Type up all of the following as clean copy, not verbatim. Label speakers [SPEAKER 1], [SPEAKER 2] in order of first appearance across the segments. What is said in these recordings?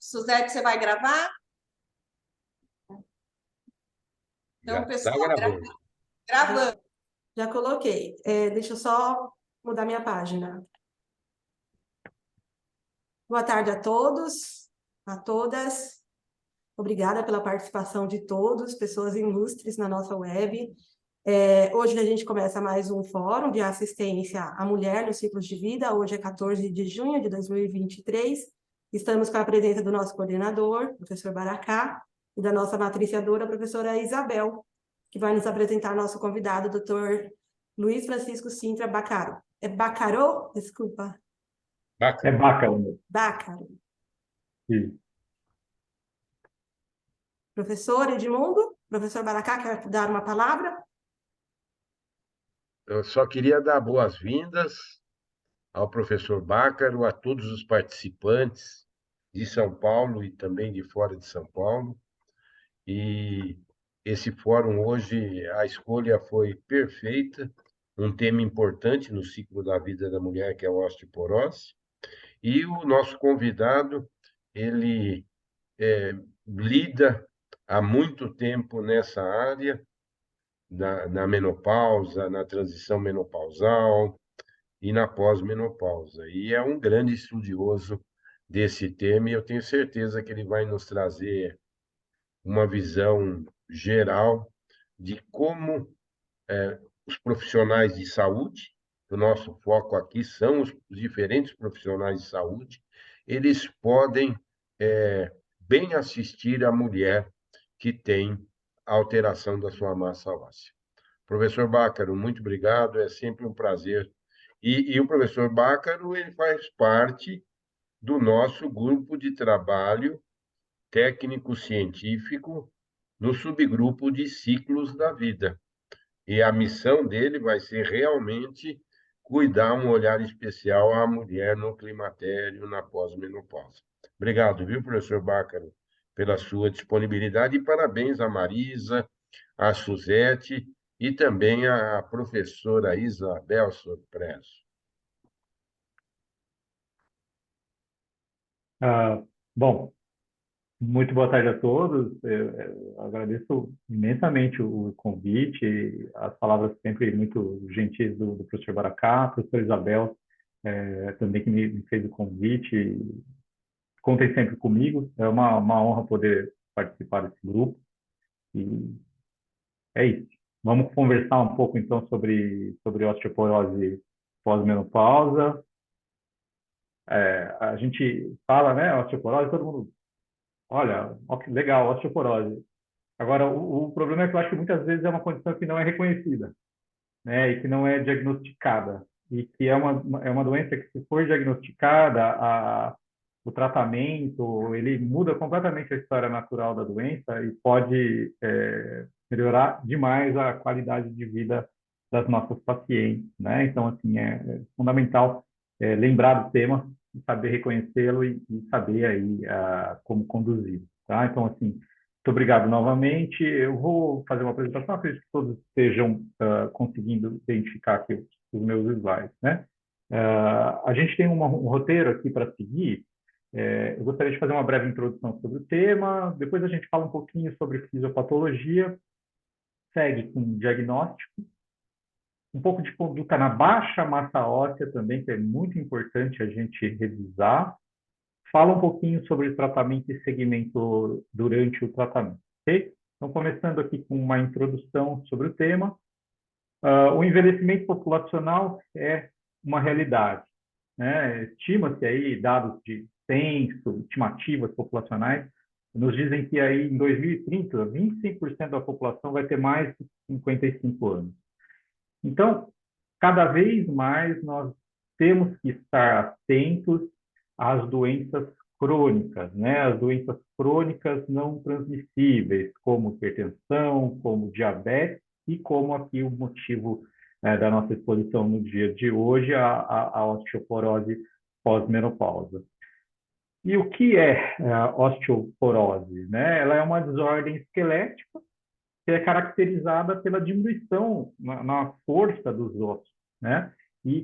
[SPEAKER 1] Suzete, você vai gravar?
[SPEAKER 2] Já
[SPEAKER 1] Então,
[SPEAKER 2] está
[SPEAKER 1] pessoal,
[SPEAKER 2] gravando.
[SPEAKER 1] gravando.
[SPEAKER 3] Já coloquei. Deixa eu só mudar minha página. Boa tarde a todos, a todas. Obrigada pela participação de todos, pessoas ilustres na nossa web. Hoje a gente começa mais um fórum de assistência à mulher nos ciclos de vida. Hoje é 14 de junho de 2023. Estamos com a presença do nosso coordenador, professor Baracá, e da nossa matriciadora, professora Isabel, que vai nos apresentar nosso convidado, doutor Luiz Francisco Sintra Bacaro. É Bacaro? Desculpa.
[SPEAKER 4] É
[SPEAKER 2] Bacana.
[SPEAKER 4] bacana.
[SPEAKER 3] Bacaro.
[SPEAKER 4] Isso.
[SPEAKER 3] Professor Edmundo, professor Baracá, quer dar uma palavra?
[SPEAKER 2] Eu só queria dar boas-vindas ao professor Bácaro, a todos os participantes de São Paulo e também de fora de São Paulo. E esse fórum hoje, a escolha foi perfeita, um tema importante no ciclo da vida da mulher, que é a osteoporose. E o nosso convidado, ele lida há muito tempo nessa área, na menopausa, na transição menopausal e na pós-menopausa. E é um grande estudioso desse tema, e eu tenho certeza que ele vai nos trazer uma visão geral de como os profissionais de saúde, o nosso foco aqui são os diferentes profissionais de saúde, eles podem bem assistir a mulher que tem alteração da sua massa óssea. Professor Bácaro, muito obrigado, é sempre um prazer. E o professor Bácaro, ele faz parte do nosso grupo de trabalho técnico-científico no subgrupo de ciclos da vida. E a missão dele vai ser realmente cuidar um olhar especial à mulher no climatério, na pós-menopausa. Obrigado, viu, professor Bácaro, pela sua disponibilidade e parabéns à Marisa, à Suzete e também à professora Isabel Sorpreso.
[SPEAKER 4] Bom, muito boa tarde a todos. Eu agradeço imensamente o convite, as palavras sempre muito gentis do professor Baracá, professor Isabel, também que me fez o convite. Contem sempre comigo, é uma honra poder participar desse grupo. E é isso. Vamos conversar um pouco, então, sobre osteoporose pós-menopausa. A gente fala, né, osteoporose, todo mundo, olha, ó que legal, osteoporose. Agora, o problema é que eu acho que muitas vezes é uma condição que não é reconhecida, né, e que não é diagnosticada. E que é uma doença que, se for diagnosticada, o tratamento, ele muda completamente a história natural da doença e pode melhorar demais a qualidade de vida das nossas pacientes, né? Então, assim, é fundamental lembrar do tema, saber reconhecê-lo e saber aí como conduzir, tá? Então, assim, muito obrigado novamente. Eu vou fazer uma apresentação, acredito que todos estejam conseguindo identificar aqui os meus slides, né? A gente tem um roteiro aqui para seguir. Eu gostaria de fazer uma breve introdução sobre o tema, depois a gente fala um pouquinho sobre fisiopatologia, segue com diagnóstico, um pouco de conduta na baixa massa óssea também, que é muito importante a gente revisar, fala um pouquinho sobre tratamento e segmento durante o tratamento, ok? Então, começando aqui com uma introdução sobre o tema, o envelhecimento populacional é uma realidade, né? Estima-se aí dados de censo, estimativas populacionais, nos dizem que aí em 2030, 25% da população vai ter mais de 55 anos. Então, cada vez mais nós temos que estar atentos às doenças crônicas, né? As doenças crônicas não transmissíveis, como hipertensão, como diabetes e como aqui o motivo da nossa exposição no dia de hoje, a osteoporose pós-menopausa. E o que é a osteoporose, né? Ela é uma desordem esquelética que é caracterizada pela diminuição na força dos ossos, né? E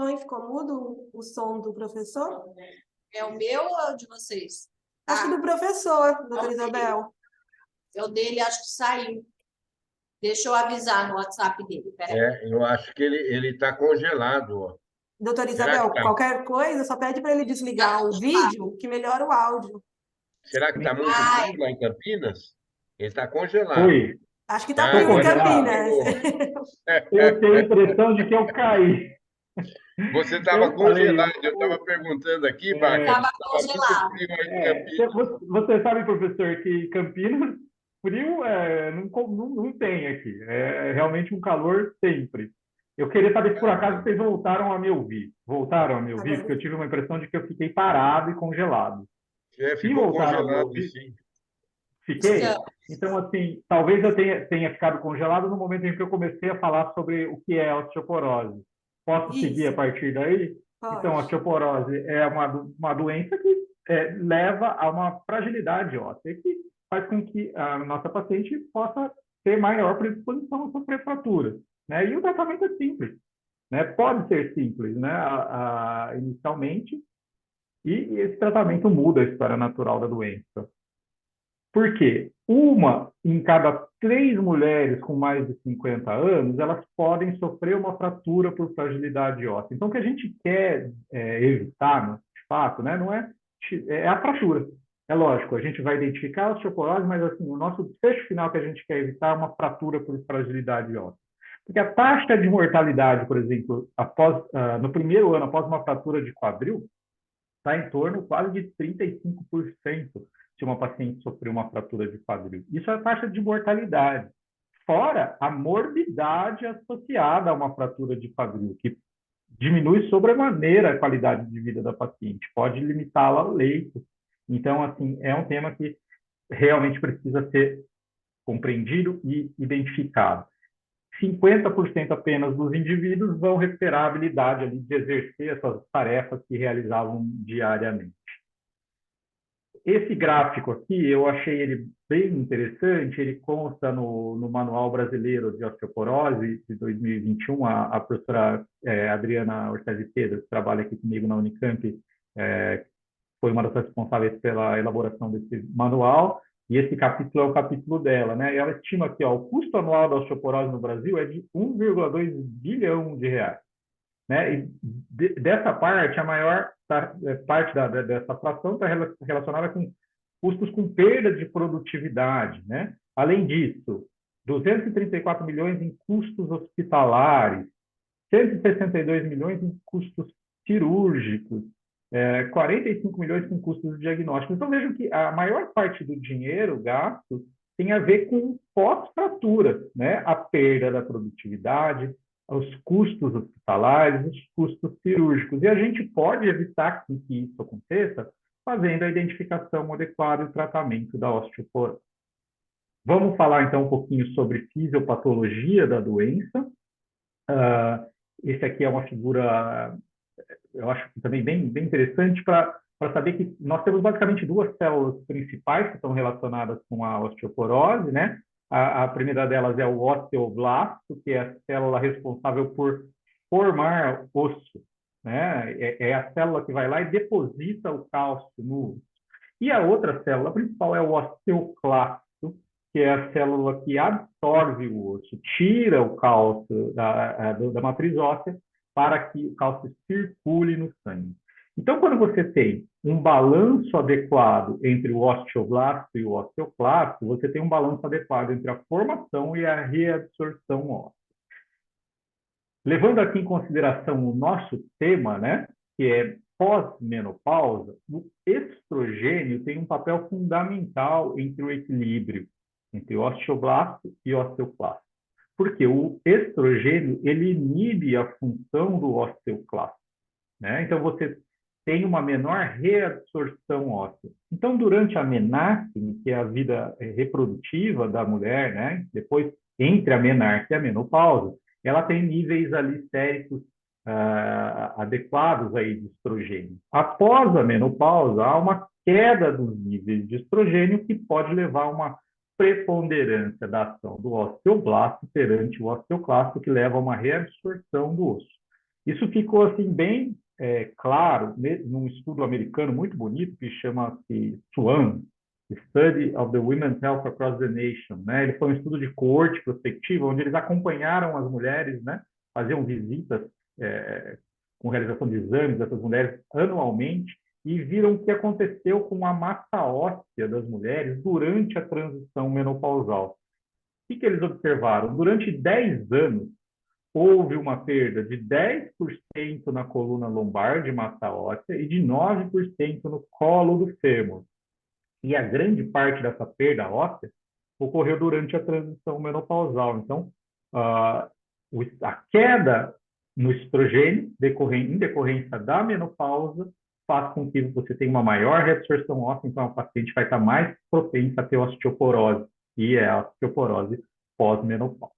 [SPEAKER 3] Oi, ficou mudo o som do professor?
[SPEAKER 1] É o meu ou o de vocês?
[SPEAKER 3] Acho que do professor, doutora Isabel.
[SPEAKER 1] O dele acho que saiu. Deixa eu avisar no WhatsApp dele. Peraí.
[SPEAKER 2] Eu acho que ele está congelado, ó.
[SPEAKER 3] Doutora
[SPEAKER 2] Será que
[SPEAKER 3] Isabel,
[SPEAKER 2] está
[SPEAKER 3] qualquer coisa, só pede para ele desligar o vídeo, que melhora o áudio.
[SPEAKER 2] será que tá muito
[SPEAKER 1] Ai,
[SPEAKER 2] frio lá em Campinas? Ele está congelado.
[SPEAKER 4] Oi,
[SPEAKER 3] Acho que tá
[SPEAKER 2] Ah,
[SPEAKER 4] estou
[SPEAKER 3] frio em
[SPEAKER 2] agora ele
[SPEAKER 4] congelado.
[SPEAKER 3] Campinas.
[SPEAKER 2] desligou.
[SPEAKER 4] Eu tenho a impressão de que eu caí.
[SPEAKER 2] Você estava
[SPEAKER 4] Eu falei,
[SPEAKER 2] congelado. Eu estava perguntando aqui, Baca,
[SPEAKER 4] é,
[SPEAKER 2] se
[SPEAKER 1] estava
[SPEAKER 2] estava muito
[SPEAKER 1] congelado.
[SPEAKER 2] frio aí em Campinas.
[SPEAKER 4] você sabe, professor, que Campinas, frio não tem aqui. É realmente um calor sempre. Eu queria saber se por acaso vocês voltaram a me ouvir. Voltaram a me ouvir? Porque
[SPEAKER 3] Agora,
[SPEAKER 4] eu tive uma impressão de que eu fiquei parado e congelado. Se
[SPEAKER 2] Ficou
[SPEAKER 4] voltaram a me
[SPEAKER 2] congelado,
[SPEAKER 4] ouvir,
[SPEAKER 2] sim.
[SPEAKER 4] fiquei.
[SPEAKER 1] Estamos.
[SPEAKER 4] Então, assim, talvez eu tenha ficado congelado no momento em que eu comecei a falar sobre o que é osteoporose. Posso seguir a
[SPEAKER 3] isso,
[SPEAKER 4] partir daí? Então, a
[SPEAKER 3] pode.
[SPEAKER 4] osteoporose é uma doença que leva a uma fragilidade óssea, que faz com que a nossa paciente possa ter maior predisposição a sofrer fraturas. Né? E o tratamento é simples. Né? Pode ser simples, né? Inicialmente, e esse tratamento muda a história natural da doença. Por quê? Uma em cada 3 mulheres com mais de 50 anos, elas podem sofrer uma fratura por fragilidade óssea. Então, o que a gente quer evitar, de fato, né, não é a fratura. É lógico, a gente vai identificar a osteoporose, mas assim, o nosso desfecho final que a gente quer evitar é uma fratura por fragilidade óssea. Porque a taxa de mortalidade, por exemplo, no primeiro ano após uma fratura de quadril, está em torno quase de 35% se uma paciente sofreu uma fratura de quadril. Isso é a taxa de mortalidade. Fora a morbidade associada a uma fratura de quadril, que diminui sobremaneira a qualidade de vida da paciente, pode limitá-la ao leito. Então, assim, é um tema que realmente precisa ser compreendido e identificado. 50% apenas dos indivíduos vão recuperar a habilidade ali de exercer essas tarefas que realizavam diariamente. Esse gráfico aqui, eu achei ele bem interessante, ele consta no Manual Brasileiro de Osteoporose de 2021, a professora Adriana Ortega Pedro, que trabalha aqui comigo na Unicamp, foi uma das responsáveis pela elaboração desse manual, e esse capítulo é o capítulo dela, né? E ela estima que o custo anual da osteoporose no Brasil é de 1,2 bilhão de reais. Né? E dessa parte, a maior parte dessa fração está relacionada com custos com perda de produtividade. Né? Além disso, 234 milhões em custos hospitalares, 162 milhões em custos cirúrgicos, 45 milhões com custos diagnósticos. Então, vejam que a maior parte do dinheiro gasto tem a ver com pós-fratura, né? A perda da produtividade, os custos hospitalares, os custos cirúrgicos. E a gente pode evitar que isso aconteça fazendo a identificação adequada e o tratamento da osteoporose. Vamos falar, então, um pouquinho sobre fisiopatologia da doença. Esse aqui é uma figura, eu acho também bem interessante para saber que nós temos basicamente duas células principais que estão relacionadas com a osteoporose, né? A primeira delas é o osteoblasto, que é a célula responsável por formar osso, né? É a célula que vai lá e deposita o cálcio no osso. E a outra célula principal é o osteoclasto, que é a célula que absorve o osso, tira o cálcio da matriz óssea para que o cálcio circule no sangue. Então, quando você tem um balanço adequado entre o osteoblasto e o osteoclasto, você tem um balanço adequado entre a formação e a reabsorção óssea. Levando aqui em consideração o nosso tema, né, que é pós-menopausa, o estrogênio tem um papel fundamental entre o equilíbrio entre o osteoblasto e o osteoclasto. Porque o estrogênio, ele inibe a função do osteoclasto, né? Então, você tem uma menor reabsorção óssea. Então, durante a menarque, que é a vida reprodutiva da mulher, né? Depois, entre a menarque e a menopausa, ela tem níveis alistéricos adequados aí de estrogênio. Após a menopausa, há uma queda dos níveis de estrogênio que pode levar a uma preponderância da ação do osteoblasto perante o osteoclasto, que leva a uma reabsorção do osso. Isso ficou assim bem claro num estudo americano muito bonito que chama-se SWAN, Study of the Women's Health Across the Nation, né? Ele foi um estudo de coorte prospectiva, onde eles acompanharam as mulheres, né? Faziam visitas com realização de exames dessas mulheres anualmente e viram o que aconteceu com a massa óssea das mulheres durante a transição menopausal. O que eles observaram? Durante 10 anos, houve uma perda de 10% na coluna lombar de massa óssea e de 9% no colo do fêmur. E a grande parte dessa perda óssea ocorreu durante a transição menopausal. Então, a queda no estrogênio, em decorrência da menopausa, faz com que você tenha uma maior reabsorção óssea, então a paciente vai estar mais propensa a ter osteoporose, e é a osteoporose pós-menopausa.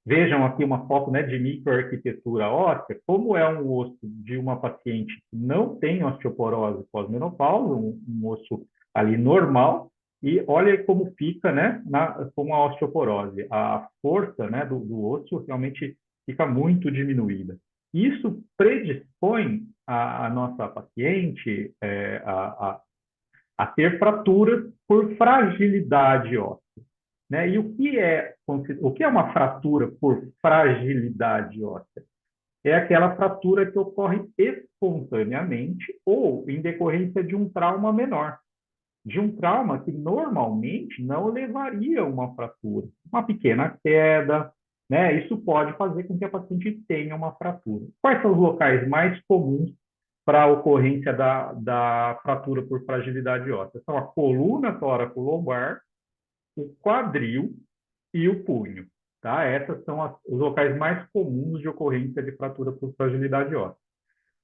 [SPEAKER 4] Vejam aqui uma foto, né, de microarquitetura óssea, como é um osso de uma paciente que não tem osteoporose pós-menopausa, um osso ali normal, e olha como fica, né, com a osteoporose. A força, né, do osso realmente fica muito diminuída. Isso predispõe a nossa paciente a ter fraturas por fragilidade óssea. Né? E o que é uma fratura por fragilidade óssea? É aquela fratura que ocorre espontaneamente ou em decorrência de um trauma menor. De um trauma que normalmente não levaria a uma fratura. Uma pequena queda, né? Isso pode fazer com que a paciente tenha uma fratura. Quais são os locais mais comuns para a ocorrência da fratura por fragilidade óssea? São a coluna tóraco-lombar, o quadril e o punho. Tá? Esses são os locais mais comuns de ocorrência de fratura por fragilidade óssea.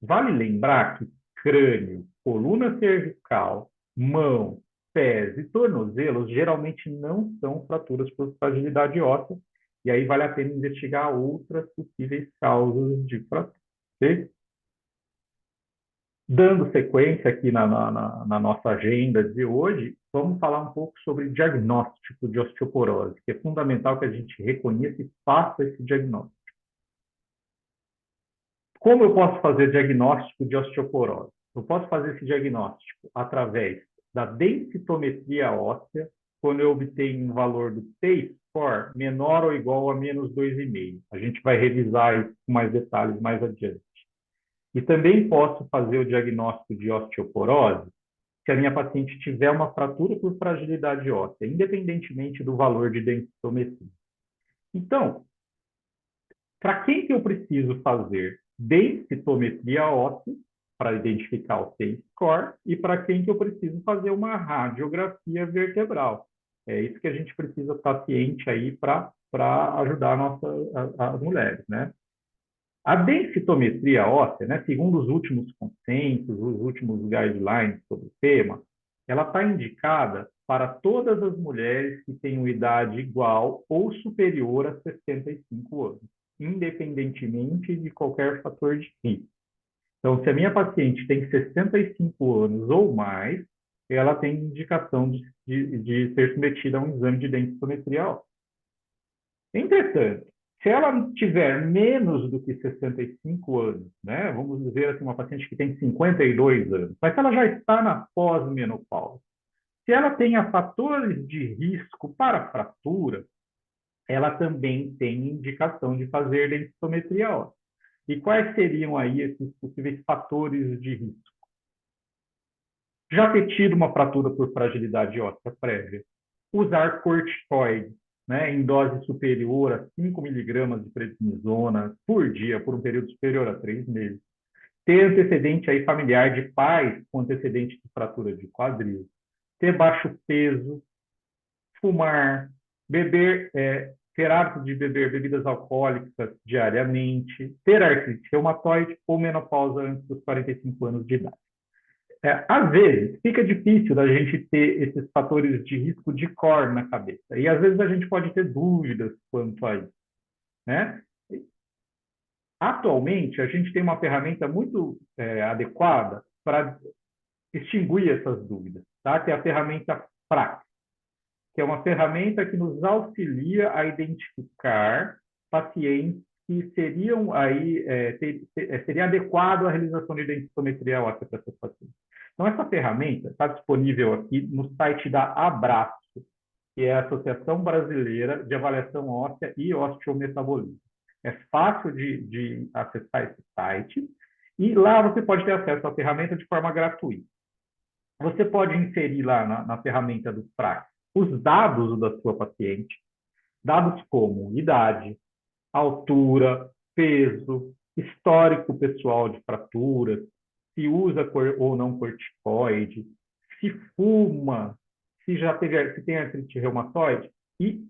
[SPEAKER 4] Vale lembrar que crânio, coluna cervical, mão, pés e tornozelos geralmente não são fraturas por fragilidade óssea, e aí vale a pena investigar outras possíveis causas de fratura. Okay? Dando sequência aqui na nossa agenda de hoje, vamos falar um pouco sobre diagnóstico de osteoporose, que é fundamental que a gente reconheça e faça esse diagnóstico. Como eu posso fazer diagnóstico de osteoporose? Eu posso fazer esse diagnóstico através da densitometria óssea, quando eu obtenho um valor do T-score menor ou igual a menos 2,5. A gente vai revisar isso com mais detalhes mais adiante. E também posso fazer o diagnóstico de osteoporose se a minha paciente tiver uma fratura por fragilidade óssea, independentemente do valor de densitometria. Então, para quem que eu preciso fazer densitometria óssea para identificar o T-score e para quem que eu preciso fazer uma radiografia vertebral? É isso que a gente precisa estar ciente aí para ajudar as mulheres, né? A densitometria óssea, né, segundo os últimos consensos, os últimos guidelines sobre o tema, ela está indicada para todas as mulheres que tenham idade igual ou superior a 65 anos, independentemente de qualquer fator de risco. Então, se a minha paciente tem 65 anos ou mais, ela tem indicação de ser submetida a um exame de densitometria óssea. Entretanto, se ela tiver menos do que 65 anos, né, vamos dizer assim, uma paciente que tem 52 anos, mas se ela já está na pós-menopausa, se ela tenha fatores de risco para fratura, ela também tem indicação de fazer densitometria óssea. E quais seriam aí esses possíveis fatores de risco? Já ter tido uma fratura por fragilidade óssea prévia, usar corticoides, né, em dose superior a 5 miligramas de prednisona por dia, por um período superior a 3 meses. Ter antecedente aí familiar de pais com antecedente de fratura de quadril. Ter baixo peso, fumar, ter hábito de beber bebidas alcoólicas diariamente, ter artrite reumatoide ou menopausa antes dos 45 anos de idade. Às vezes, fica difícil da gente ter esses fatores de risco de cor na cabeça. E, às vezes, a gente pode ter dúvidas quanto a isso. Né? Atualmente, a gente tem uma ferramenta muito adequada para extinguir essas dúvidas, tá? Que é a ferramenta PRAX, que é uma ferramenta que nos auxilia a identificar pacientes que seriam aí, seria adequado à realização de densitometria óssea para essas pacientes. Então, essa ferramenta está disponível aqui no site da Abraço, que é a Associação Brasileira de Avaliação Óssea e Osteometabolismo. É fácil de acessar esse site e lá você pode ter acesso à ferramenta de forma gratuita. Você pode inserir lá na ferramenta do FRAX os dados da sua paciente, dados como idade, altura, peso, histórico pessoal de fraturas, se usa ou não corticoide, se fuma, se tem artrite reumatoide, e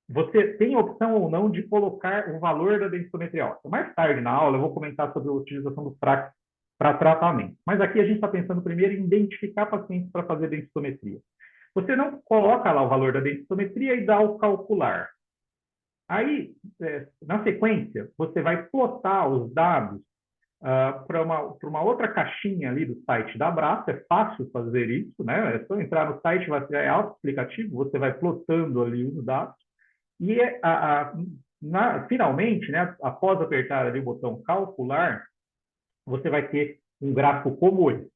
[SPEAKER 4] você tem a opção ou não de colocar o valor da densitometria óssea. Mais tarde na aula eu vou comentar sobre a utilização do FRAX para tratamento. Mas aqui a gente está pensando primeiro em identificar pacientes para fazer densitometria. Você não coloca lá o valor da densitometria e dá o calcular. Aí, na sequência, você vai plotar os dados para uma outra caixinha ali do site da Abraço. É fácil fazer isso, né? É só entrar no site, é auto-explicativo, você vai plotando ali os dados. E finalmente, né, após apertar ali o botão calcular, você vai ter um gráfico como esse,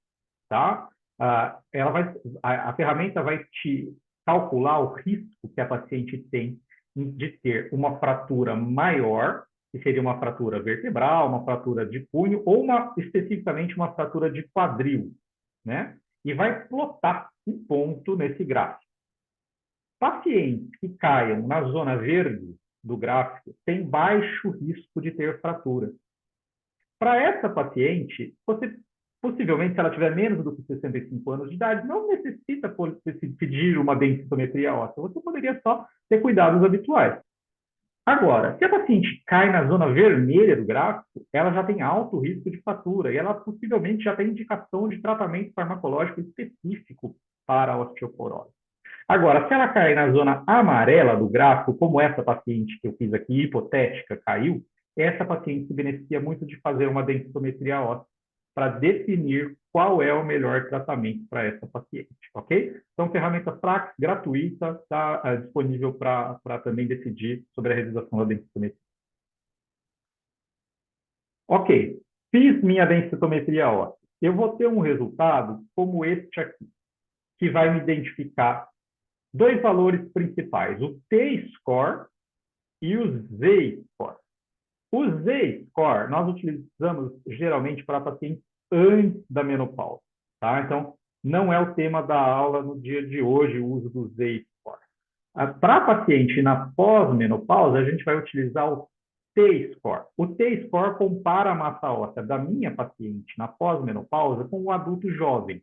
[SPEAKER 4] tá? A ferramenta vai te calcular o risco que a paciente tem de ter uma fratura maior, que seria uma fratura vertebral, uma fratura de punho, ou especificamente uma fratura de quadril, né? E vai plotar um ponto nesse gráfico. Pacientes que caiam na zona verde do gráfico têm baixo risco de ter fratura. Para essa paciente, você possivelmente, se ela tiver menos do que 65 anos de idade, não necessita pedir uma densitometria óssea. Você poderia só ter cuidados habituais. Agora, se a paciente cai na zona vermelha do gráfico, ela já tem alto risco de fratura e ela possivelmente já tem indicação de tratamento farmacológico específico para a osteoporose. Agora, se ela cair na zona amarela do gráfico, como essa paciente que eu fiz aqui, hipotética, caiu, essa paciente se beneficia muito de fazer uma densitometria óssea para definir qual é o melhor tratamento para essa paciente, ok? Então, ferramenta FRAX gratuita, está disponível para também decidir sobre a realização da densitometria. Ok, fiz minha densitometria óssea. Eu vou ter um resultado como este aqui, que vai me identificar dois valores principais, o T-score e o Z-score. O Z-score nós utilizamos geralmente para pacientes antes da menopausa, tá? Então, não é o tema da aula no dia de hoje, o uso do Z-score. Para paciente na pós-menopausa, a gente vai utilizar o T-score. O T-score compara a massa óssea da minha paciente na pós-menopausa com o adulto jovem.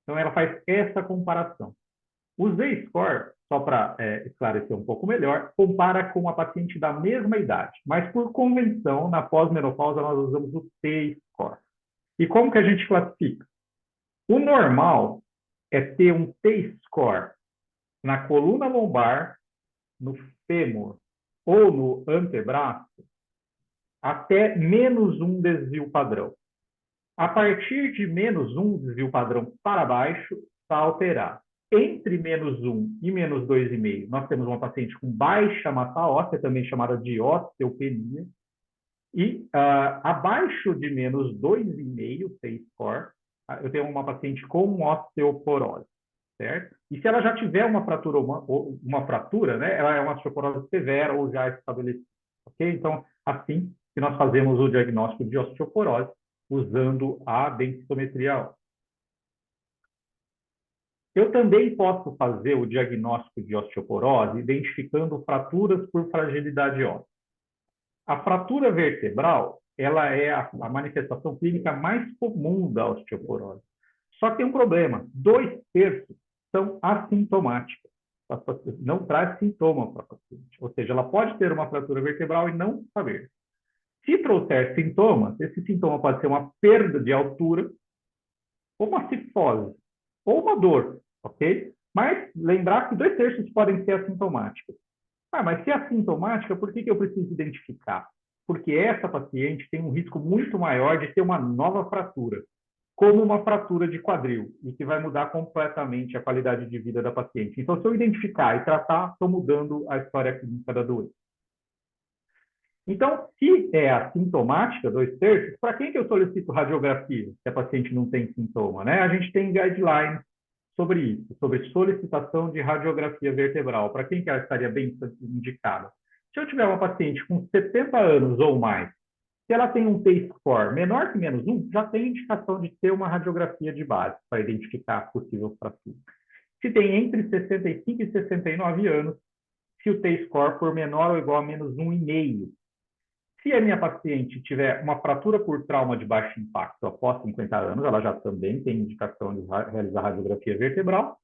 [SPEAKER 4] Então, ela faz essa comparação. O Z-score, só para esclarecer um pouco melhor, compara com a paciente da mesma idade, mas por convenção, na pós-menopausa, nós usamos o T-score. E como que a gente classifica? O normal é ter um T-score na coluna lombar, no fêmur ou no antebraço, até -1 desvio padrão. A partir de -1 desvio padrão para baixo, está alterado. Entre -1 e -2,5, nós temos uma paciente com baixa massa óssea, também chamada de osteopenia. E abaixo de -2,5, T-score, eu tenho uma paciente com osteoporose, certo? E se ela já tiver uma fratura, né, ela é uma osteoporose severa ou já estabelecida, ok? Então, assim que nós fazemos o diagnóstico de osteoporose, usando a densitometria óssea. Eu também posso fazer o diagnóstico de osteoporose identificando fraturas por fragilidade óssea. A fratura vertebral, ela é a manifestação clínica mais comum da osteoporose. Só que tem um problema, 2/3 são assintomáticas. Não traz sintoma para a paciente. Ou seja, ela pode ter uma fratura vertebral e não saber. Se trouxer sintomas, esse sintoma pode ser uma perda de altura, ou uma cifose, ou uma dor, ok? Mas lembrar que 2/3 podem ser assintomáticas. Mas se é assintomática, por que eu preciso identificar? Porque essa paciente tem um risco muito maior de ter uma nova fratura, como uma fratura de quadril, e que vai mudar completamente a qualidade de vida da paciente. Então, se eu identificar e tratar, estou mudando a história clínica da doença. Então, se é assintomática, 2/3, para quem que eu solicito radiografia, se a paciente não tem sintoma, né? A gente tem guidelines sobre isso, sobre solicitação de radiografia vertebral. Para quem que ela estaria bem indicada? Se eu tiver uma paciente com 70 anos ou mais, se ela tem um T-score menor que -1, já tem indicação de ter uma radiografia de base para identificar a possível fratura. Se tem entre 65 e 69 anos, se o T-score for menor ou igual a -1,5. Se a minha paciente tiver uma fratura por trauma de baixo impacto após 50 anos, ela já também tem indicação de realizar radiografia vertebral.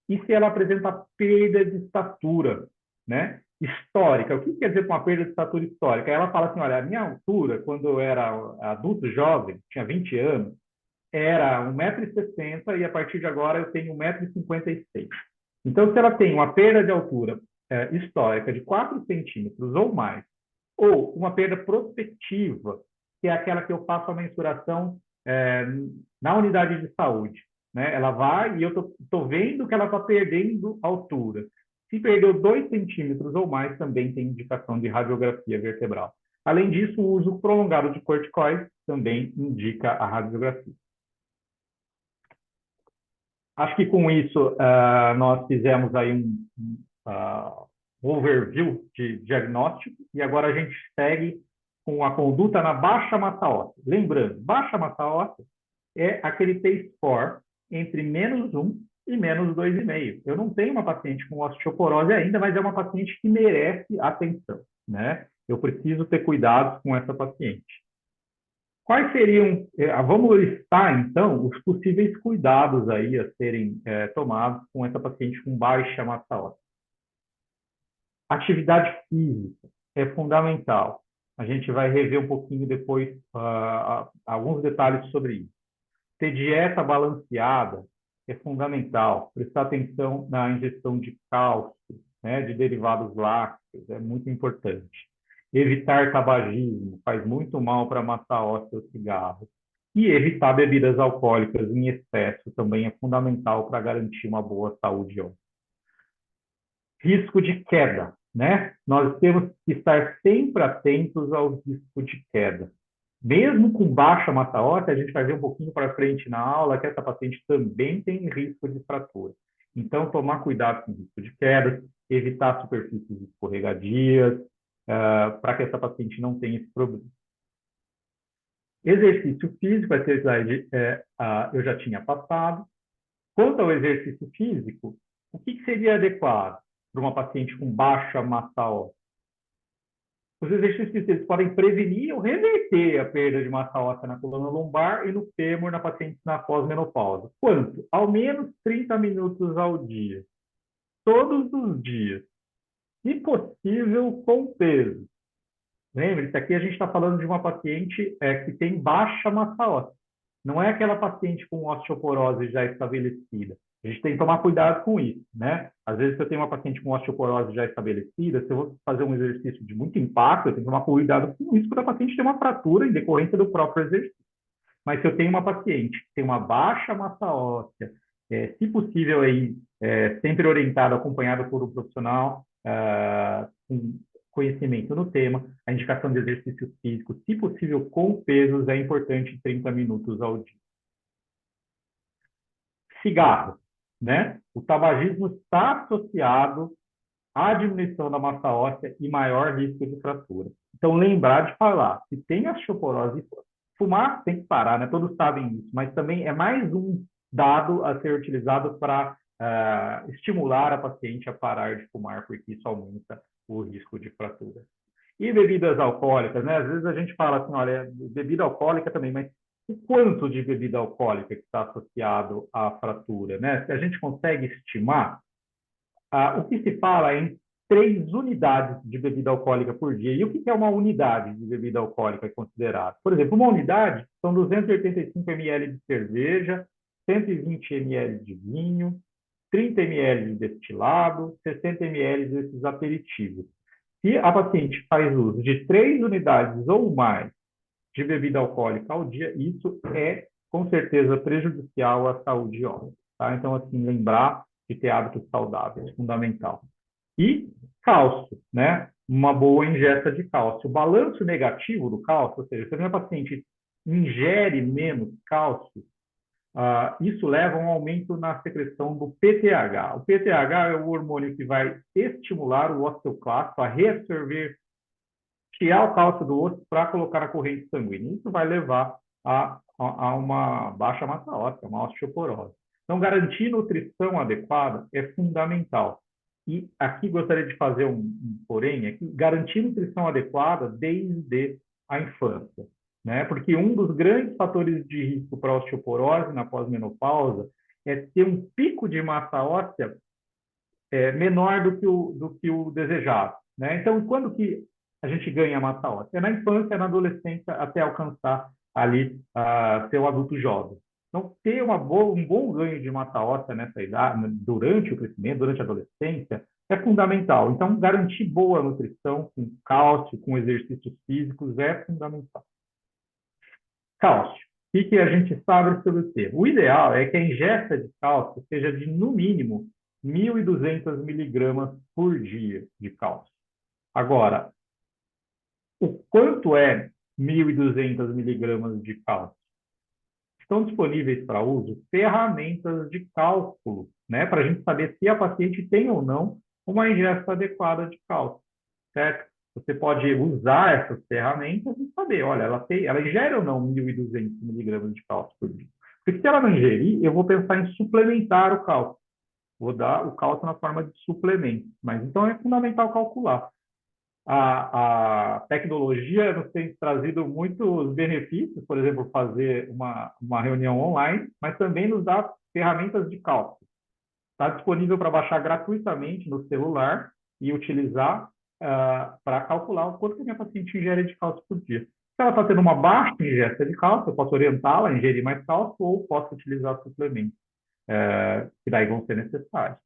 [SPEAKER 4] E se ela apresenta perda de estatura, né, histórica. O que quer dizer uma perda de estatura histórica? Ela fala assim, olha, a minha altura, quando eu era adulto jovem, tinha 20 anos, era 1,60 m e a partir de agora eu tenho 1,56 m. Então, se ela tem uma perda de altura histórica de 4 centímetros ou mais, ou uma perda prospectiva, que é aquela que eu faço a mensuração na unidade de saúde, né? Ela vai e eu estou vendo que ela está perdendo altura. Se perdeu 2 centímetros ou mais, também tem indicação de radiografia vertebral. Além disso, o uso prolongado de corticoides também indica a radiografia. Acho que com isso nós fizemos aí um overview de diagnóstico e agora a gente segue com a conduta na baixa massa óssea. Lembrando, baixa massa óssea é aquele T-score entre -1 e -2,5. Eu não tenho uma paciente com osteoporose ainda, mas é uma paciente que merece atenção, né? Eu preciso ter cuidado com essa paciente. Quais seriam, vamos listar então, os possíveis cuidados aí a serem tomados com essa paciente com baixa massa óssea? Atividade física é fundamental. A gente vai rever um pouquinho depois alguns detalhes sobre isso. Ter dieta balanceada é fundamental. Prestar atenção na ingestão de cálcio, né, de derivados lácteos, é muito importante. Evitar tabagismo, faz muito mal para a massa óssea o cigarro. E evitar bebidas alcoólicas em excesso também é fundamental para garantir uma boa saúde óssea. Risco de queda, né? Nós temos que estar sempre atentos ao risco de queda. Mesmo com baixa massa óssea, a gente vai ver um pouquinho para frente na aula que essa paciente também tem risco de fratura. Então, tomar cuidado com o risco de queda, evitar superfícies escorregadias, para que essa paciente não tenha esse problema. Exercício físico, esse slide eu já tinha passado. Quanto ao exercício físico, o que seria adequado para uma paciente com baixa massa óssea? Os exercícios eles podem prevenir ou reverter a perda de massa óssea na coluna lombar e no fêmur na paciente na pós-menopausa. Quanto? Ao menos 30 minutos ao dia. Todos os dias. Se possível, com peso. Lembre-se, aqui a gente está falando de uma paciente que tem baixa massa óssea. Não é aquela paciente com osteoporose já estabelecida. A gente tem que tomar cuidado com isso, né? Às vezes, se eu tenho uma paciente com osteoporose já estabelecida, se eu vou fazer um exercício de muito impacto, eu tenho que tomar cuidado com o risco da paciente ter uma fratura em decorrência do próprio exercício. Mas se eu tenho uma paciente que tem uma baixa massa óssea, se possível, aí, sempre orientado, acompanhado por um profissional com conhecimento no tema, a indicação de exercício físico, se possível com pesos, é importante 30 minutos ao dia. Cigarro, né? O tabagismo está associado à diminuição da massa óssea e maior risco de fratura. Então, lembrar de falar, se tem osteoporose, fumar tem que parar, né? Todos sabem isso, mas também é mais um dado a ser utilizado para estimular a paciente a parar de fumar, porque isso aumenta o risco de fratura. E bebidas alcoólicas, né? Às vezes a gente fala assim, olha, bebida alcoólica também, mas o quanto de bebida alcoólica que está associado à fratura, né? Se a gente consegue estimar, o que se fala é em 3 unidades de bebida alcoólica por dia. E o que é uma unidade de bebida alcoólica considerada? Por exemplo, uma unidade são 285 ml de cerveja, 120 ml de vinho, 30 ml de destilado, 60 ml desses aperitivos. Se a paciente faz uso de 3 unidades ou mais de bebida alcoólica ao dia, isso é, com certeza, prejudicial à saúde óssea. Tá? Então, assim, lembrar de ter hábitos saudáveis, fundamental. E cálcio, né? uma boa ingesta de cálcio. O balanço negativo do cálcio, ou seja, se a minha paciente ingere menos cálcio, isso leva a um aumento na secreção do PTH. O PTH é o hormônio que vai estimular o osteoclasto a reabsorver, tirar o cálcio do osso para colocar na corrente sanguínea. Isso vai levar a uma baixa massa óssea, uma osteoporose. Então, garantir nutrição adequada é fundamental. E aqui gostaria de fazer um porém, aqui, garantir nutrição adequada desde a infância, né? Porque um dos grandes fatores de risco para a osteoporose na pós-menopausa é ter um pico de massa óssea menor do que o desejado, né? Então, quando que a gente ganha massa óssea? É na infância, na adolescência, até alcançar ali ser um adulto jovem. Então, ter um bom ganho de massa óssea nessa idade, durante o crescimento, durante a adolescência, é fundamental. Então, garantir boa nutrição com cálcio, com exercícios físicos, é fundamental. Cálcio. O que a gente sabe sobre o tema? O ideal é que a ingesta de cálcio seja de, no mínimo, 1.200 miligramas por dia de cálcio. Agora, o quanto é 1.200 miligramas de cálcio? Estão disponíveis para uso ferramentas de cálculo, né, para a gente saber se a paciente tem ou não uma ingesta adequada de cálcio, certo? Você pode usar essas ferramentas e saber, olha, ela ingere ou não 1.200 miligramas de cálcio por dia. Porque se ela não ingerir, eu vou pensar em suplementar o cálcio. Vou dar o cálcio na forma de suplemento. Mas então é fundamental calcular. A tecnologia nos tem trazido muitos benefícios, por exemplo, fazer uma reunião online, mas também nos dá ferramentas de cálculo. Está disponível para baixar gratuitamente no celular e utilizar para calcular o quanto que a minha paciente ingere de cálcio por dia. Se ela está tendo uma baixa ingesta de cálcio, eu posso orientá-la a ingerir mais cálcio ou posso utilizar suplementos que daí vão ser necessários.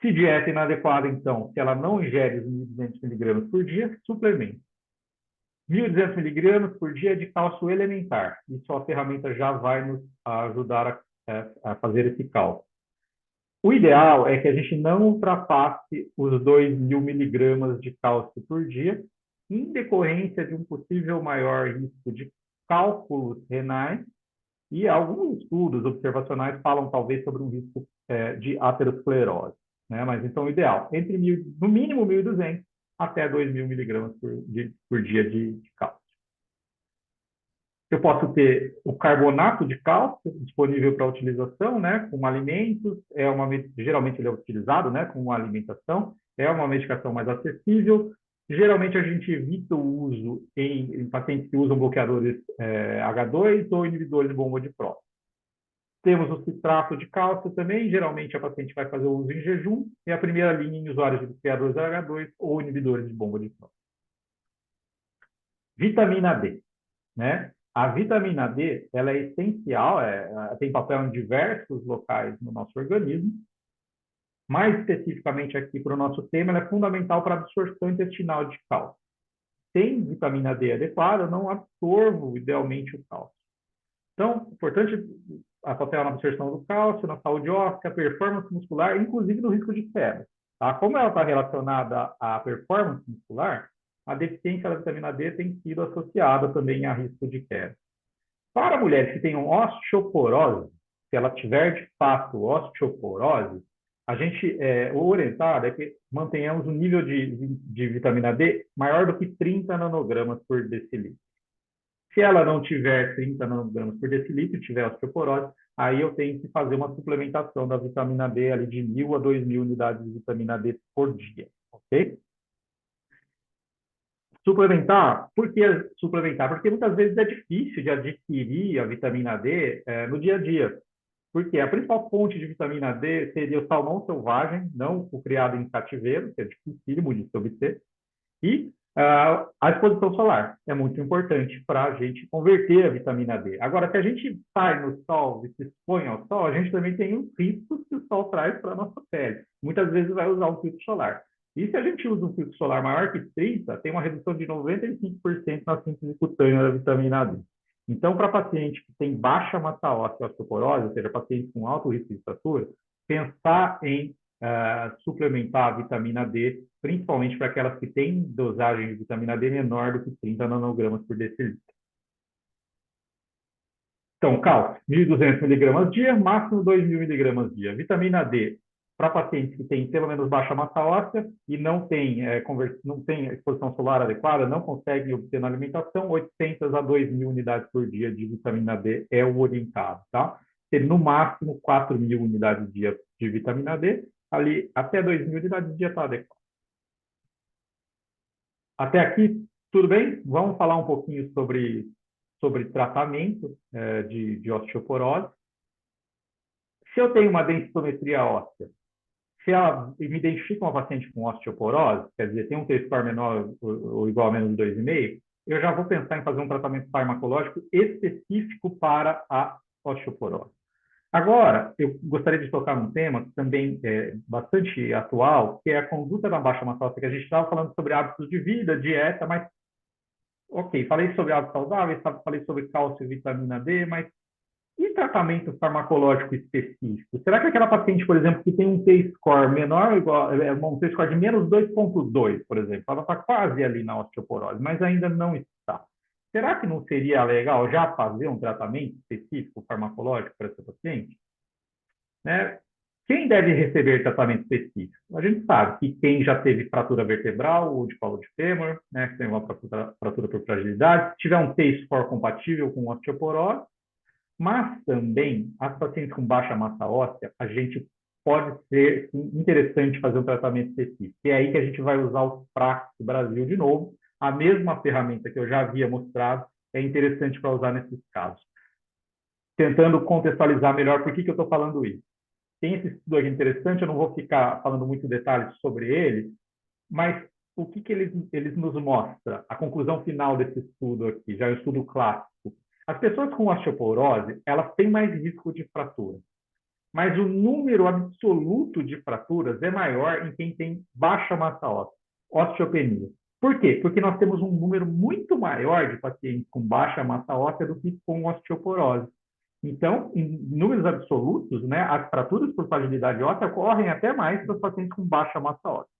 [SPEAKER 4] Se dieta inadequada, então, se ela não ingere os 1.200 miligramas por dia, suplemento. 1.200 miligramas por dia de cálcio elementar. Isso a ferramenta já vai nos ajudar a fazer esse cálculo. O ideal é que a gente não ultrapasse os 2.000 miligramas de cálcio por dia, em decorrência de um possível maior risco de cálculos renais, e alguns estudos observacionais falam talvez sobre um risco de aterosclerose, né? Mas então o ideal, no mínimo 1.200 até 2.000 miligramas por dia de cálcio. Eu posso ter o carbonato de cálcio disponível para utilização, né, com alimentos, geralmente ele é utilizado, né, com alimentação, é uma medicação mais acessível. Geralmente a gente evita o uso em pacientes que usam bloqueadores H2 ou inibidores de bomba de próton. Temos o citrato de cálcio também, geralmente a paciente vai fazer o uso em jejum, e a primeira linha em usuários de bloqueadores H2 ou inibidores de bomba de próton. Vitamina D, né? A vitamina D, ela é essencial, tem papel em diversos locais no nosso organismo. Mais especificamente aqui para o nosso tema, ela é fundamental para a absorção intestinal de cálcio. Sem vitamina D adequada, eu não absorvo idealmente o cálcio. Então, importante a papel na absorção do cálcio, na saúde óssea, performance muscular, inclusive no risco de queda. Tá? Como ela está relacionada à performance muscular, a deficiência da vitamina D tem sido associada também a risco de queda. Para mulheres que tenham osteoporose, se ela tiver de fato osteoporose, a gente, o orientado é que mantenhamos um nível de vitamina D maior do que 30 nanogramas por decilitro. Se ela não tiver 30 nanogramas por decilitro e tiver osteoporose, aí eu tenho que fazer uma suplementação da vitamina D ali de 1.000 a 2.000 unidades de vitamina D por dia, ok? Suplementar, por que suplementar? Porque muitas vezes é difícil de adquirir a vitamina D no dia a dia. Porque a principal fonte de vitamina D seria o salmão selvagem, não o criado em cativeiro, que é dificílimo de se obter. E a exposição solar é muito importante para a gente converter a vitamina D. Agora, se a gente sai no sol e se expõe ao sol, a gente também tem os riscos que o sol traz para a nossa pele. Muitas vezes vai usar um filtro solar. E se a gente usa um filtro solar maior que 30, tem uma redução de 95% na síntese cutânea da vitamina D. Então, para paciente que tem baixa massa óssea e osteoporose, ou seja, paciente com alto risco de fratura, pensar em suplementar a vitamina D, principalmente para aquelas que têm dosagem de vitamina D menor do que 30 nanogramas por decilitro. Então, cálcio, 1.200 miligramas dia, máximo 2.000 miligramas dia. Vitamina D, para pacientes que têm pelo menos baixa massa óssea e não tem exposição solar adequada, não conseguem obter na alimentação, 800 a 2.000 unidades por dia de vitamina D é o orientado, tá? Ter no máximo 4.000 unidades dia de vitamina D, ali até 2.000 unidades dia está adequado. Até aqui, tudo bem? Vamos falar um pouquinho sobre tratamento de osteoporose. Se eu tenho uma densitometria óssea, se ela me identifica uma paciente com osteoporose, quer dizer, tem um T-score menor ou igual a menos 2,5, eu já vou pensar em fazer um tratamento farmacológico específico para a osteoporose. Agora, eu gostaria de tocar num tema que também é bastante atual, que é a conduta da baixa massa óssea, que a gente estava falando sobre hábitos de vida, dieta, mas, ok, falei sobre hábitos saudáveis, falei sobre cálcio e vitamina D, mas e tratamento farmacológico específico? Será que aquela paciente, por exemplo, que tem um T-score menor ou igual, um T-score de menos 2,2, por exemplo, ela está quase ali na osteoporose, mas ainda não está. Será que não seria legal já fazer um tratamento específico farmacológico para essa paciente? Né? Quem deve receber tratamento específico? A gente sabe que quem já teve fratura vertebral ou de colo de fêmur, né, que tem uma fratura por fragilidade, se tiver um T-score compatível com osteoporose, mas também as pacientes com baixa massa óssea, a gente pode ser interessante fazer um tratamento específico. E é aí que a gente vai usar o Praxis Brasil de novo, a mesma ferramenta que eu já havia mostrado, é interessante para usar nesses casos. Tentando contextualizar melhor por que eu estou falando isso. Tem esse estudo aqui interessante, eu não vou ficar falando muito detalhes sobre ele, mas o que eles nos mostra? A conclusão final desse estudo aqui, já é um estudo clássico. As pessoas com osteoporose, elas têm mais risco de fratura, mas o número absoluto de fraturas é maior em quem tem baixa massa óssea, osteopenia. Por quê? Porque nós temos um número muito maior de pacientes com baixa massa óssea do que com osteoporose. Então, em números absolutos, né, as fraturas por fragilidade óssea ocorrem até mais para os pacientes com baixa massa óssea.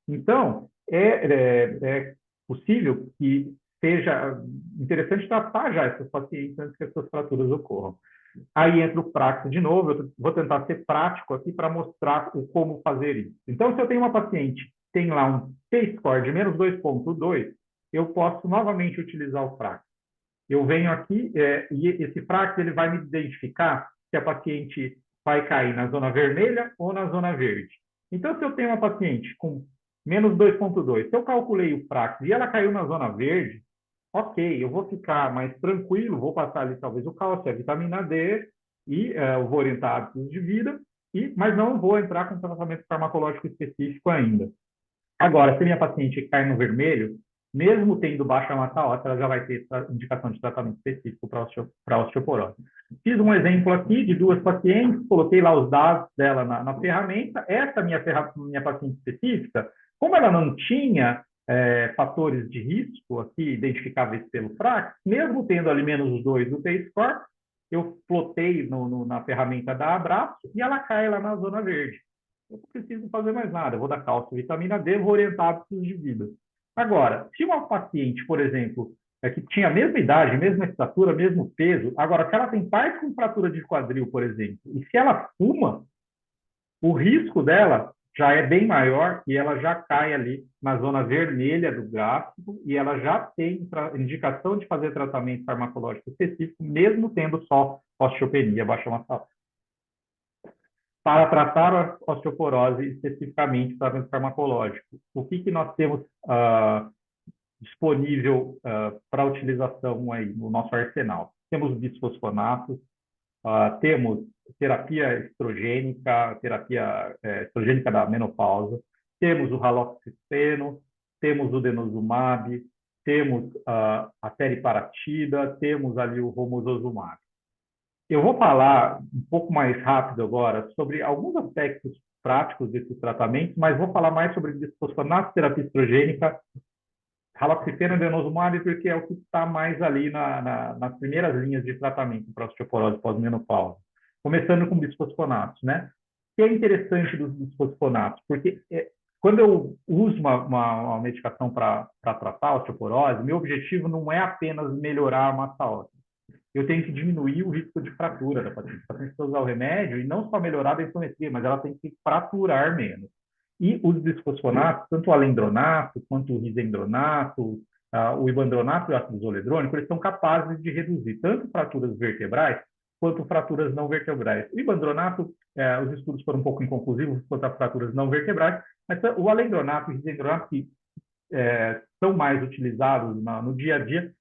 [SPEAKER 4] Então, é possível que seja interessante tratar já essas pacientes antes que essas fraturas ocorram. Aí entra o Praxis de novo, eu vou tentar ser prático aqui para mostrar como fazer isso. Então, se eu tenho uma paciente que tem lá um T-score de menos 2,2, eu posso novamente utilizar o Praxis. Eu venho aqui e esse Praxis ele vai me identificar se a paciente vai cair na zona vermelha ou na zona verde. Então, se eu tenho uma paciente com menos 2,2, se eu calculei o Praxis e ela caiu na zona verde, ok, eu vou ficar mais tranquilo, vou passar ali talvez o cálcio, a vitamina D e eu vou orientar hábitos de vida, mas não vou entrar com tratamento farmacológico específico ainda. Agora, se minha paciente cai no vermelho, mesmo tendo baixa massa óssea, ela já vai ter indicação de tratamento específico para osteoporose. Fiz um exemplo aqui de duas pacientes, coloquei lá os dados dela na ferramenta. Essa minha paciente específica, como ela não tinha fatores de risco aqui identificáveis pelo Praxis, mesmo tendo ali menos 2 do T-score, eu plotei na ferramenta da Abraço e ela cai lá na zona verde. Eu não preciso fazer mais nada, eu vou dar cálcio e vitamina D, vou orientar hábitos de vida. Agora, se uma paciente, por exemplo, que tinha a mesma idade, mesma estatura, mesmo peso, agora, se ela tem pais com fratura de quadril, por exemplo, e se ela fuma, o risco dela já é bem maior e ela já cai ali na zona vermelha do gráfico e ela já tem indicação de fazer tratamento farmacológico específico, mesmo tendo só osteopenia, baixa massa óssea. Para tratar a osteoporose, especificamente tratamento farmacológico, o que nós temos disponível para utilização aí no nosso arsenal? Temos bisfosfonatos, temos terapia estrogênica da menopausa, temos o raloxifeno, temos o denosumab, temos a teriparatida, temos ali o romosozumab. Eu vou falar um pouco mais rápido agora sobre alguns aspectos práticos desses tratamentos, mas vou falar mais sobre bisfosfonato, terapia estrogênica, raloxifeno e denosumab, porque é o que está mais ali nas primeiras linhas de tratamento para osteoporose pós-menopausa. Começando com bisfosfonatos, né? que é interessante dos bisfosfonatos? Porque quando eu uso uma medicação para tratar a osteoporose, meu objetivo não é apenas melhorar a massa óssea. Eu tenho que diminuir o risco de fratura da paciente. A paciente precisa usar o remédio e não só melhorar a densitometria, mas ela tem que fraturar menos. E os bisfosfonatos, tanto o alendronato, quanto o risendronato, o ibandronato e o ácido zoledrônico, eles são capazes de reduzir tanto fraturas vertebrais quanto fraturas não vertebrais. O ibandronato, os estudos foram um pouco inconclusivos quanto a fraturas não vertebrais, mas o alendronato e o risendronato, que são mais utilizados no dia a dia,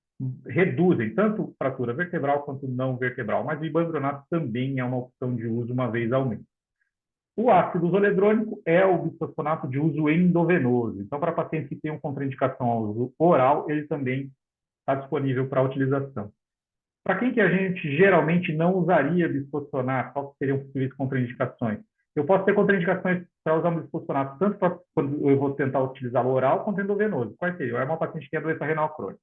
[SPEAKER 4] reduzem tanto fratura vertebral quanto não vertebral, mas o ibandronato também é uma opção de uso uma vez ao mês. O ácido zoledrônico é o bisfosfonato de uso endovenoso. Então, para pacientes que tenham contraindicação ao uso oral, ele também está disponível para utilização. Para quem que a gente geralmente não usaria bisfosfonato, quais seriam possíveis contraindicações? Eu posso ter contraindicações para usar um bisfosfonato, tanto para quando eu vou tentar utilizá-lo oral quanto endovenoso. Quais seriam? É uma paciente que tem doença renal crônica.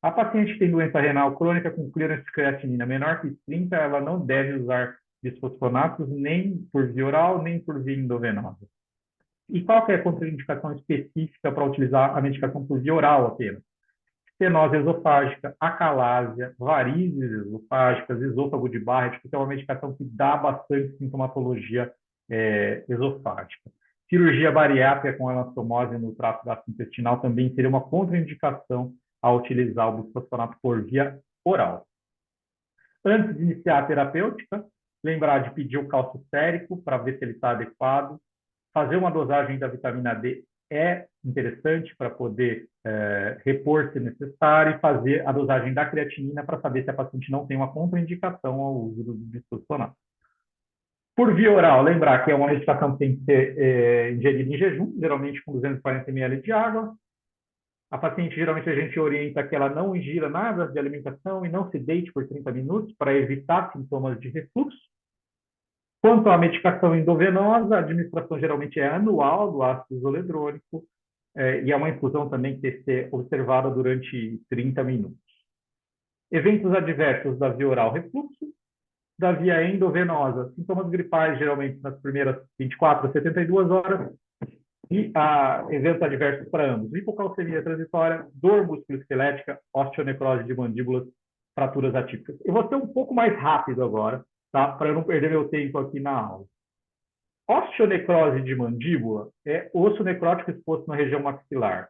[SPEAKER 4] A paciente que tem doença renal crônica com clearance de creatinina menor que 30, ela não deve usar bisfosfonatos nem por via oral, nem por via endovenosa. E qual que é a contraindicação específica para utilizar a medicação por via oral apenas? Estenose esofágica, acalásia, varizes esofágicas, esôfago de Barrett, que é uma medicação que dá bastante sintomatologia esofágica. Cirurgia bariátrica com anastomose no trato gastrointestinal também seria uma contraindicação a utilizar o bisfosfonato por via oral. Antes de iniciar a terapêutica, lembrar de pedir o cálcio sérico para ver se ele está adequado. Fazer uma dosagem da vitamina D é interessante para poder repor se necessário, e fazer a dosagem da creatinina para saber se a paciente não tem uma contraindicação ao uso do bisfosfonato. Por via oral, lembrar que é uma medicação que tem que ser ingerida em jejum, geralmente com 240 ml de água. A paciente, geralmente, a gente orienta que ela não ingira nada de alimentação e não se deite por 30 minutos para evitar sintomas de refluxo. Quanto à medicação endovenosa, a administração geralmente é anual do ácido zoledrônico e é uma infusão também que tem que ser observada durante 30 minutos. Eventos adversos da via oral, refluxo. Da via endovenosa, sintomas gripais, geralmente nas primeiras 24 a 72 horas. E eventos adversos para ambos: hipocalcemia transitória, dor musculoesquelética, osteonecrose de mandíbulas, fraturas atípicas. Eu vou ser um pouco mais rápido agora, tá? Para eu não perder meu tempo aqui na aula. Osteonecrose de mandíbula é osso necrótico exposto na região maxilar.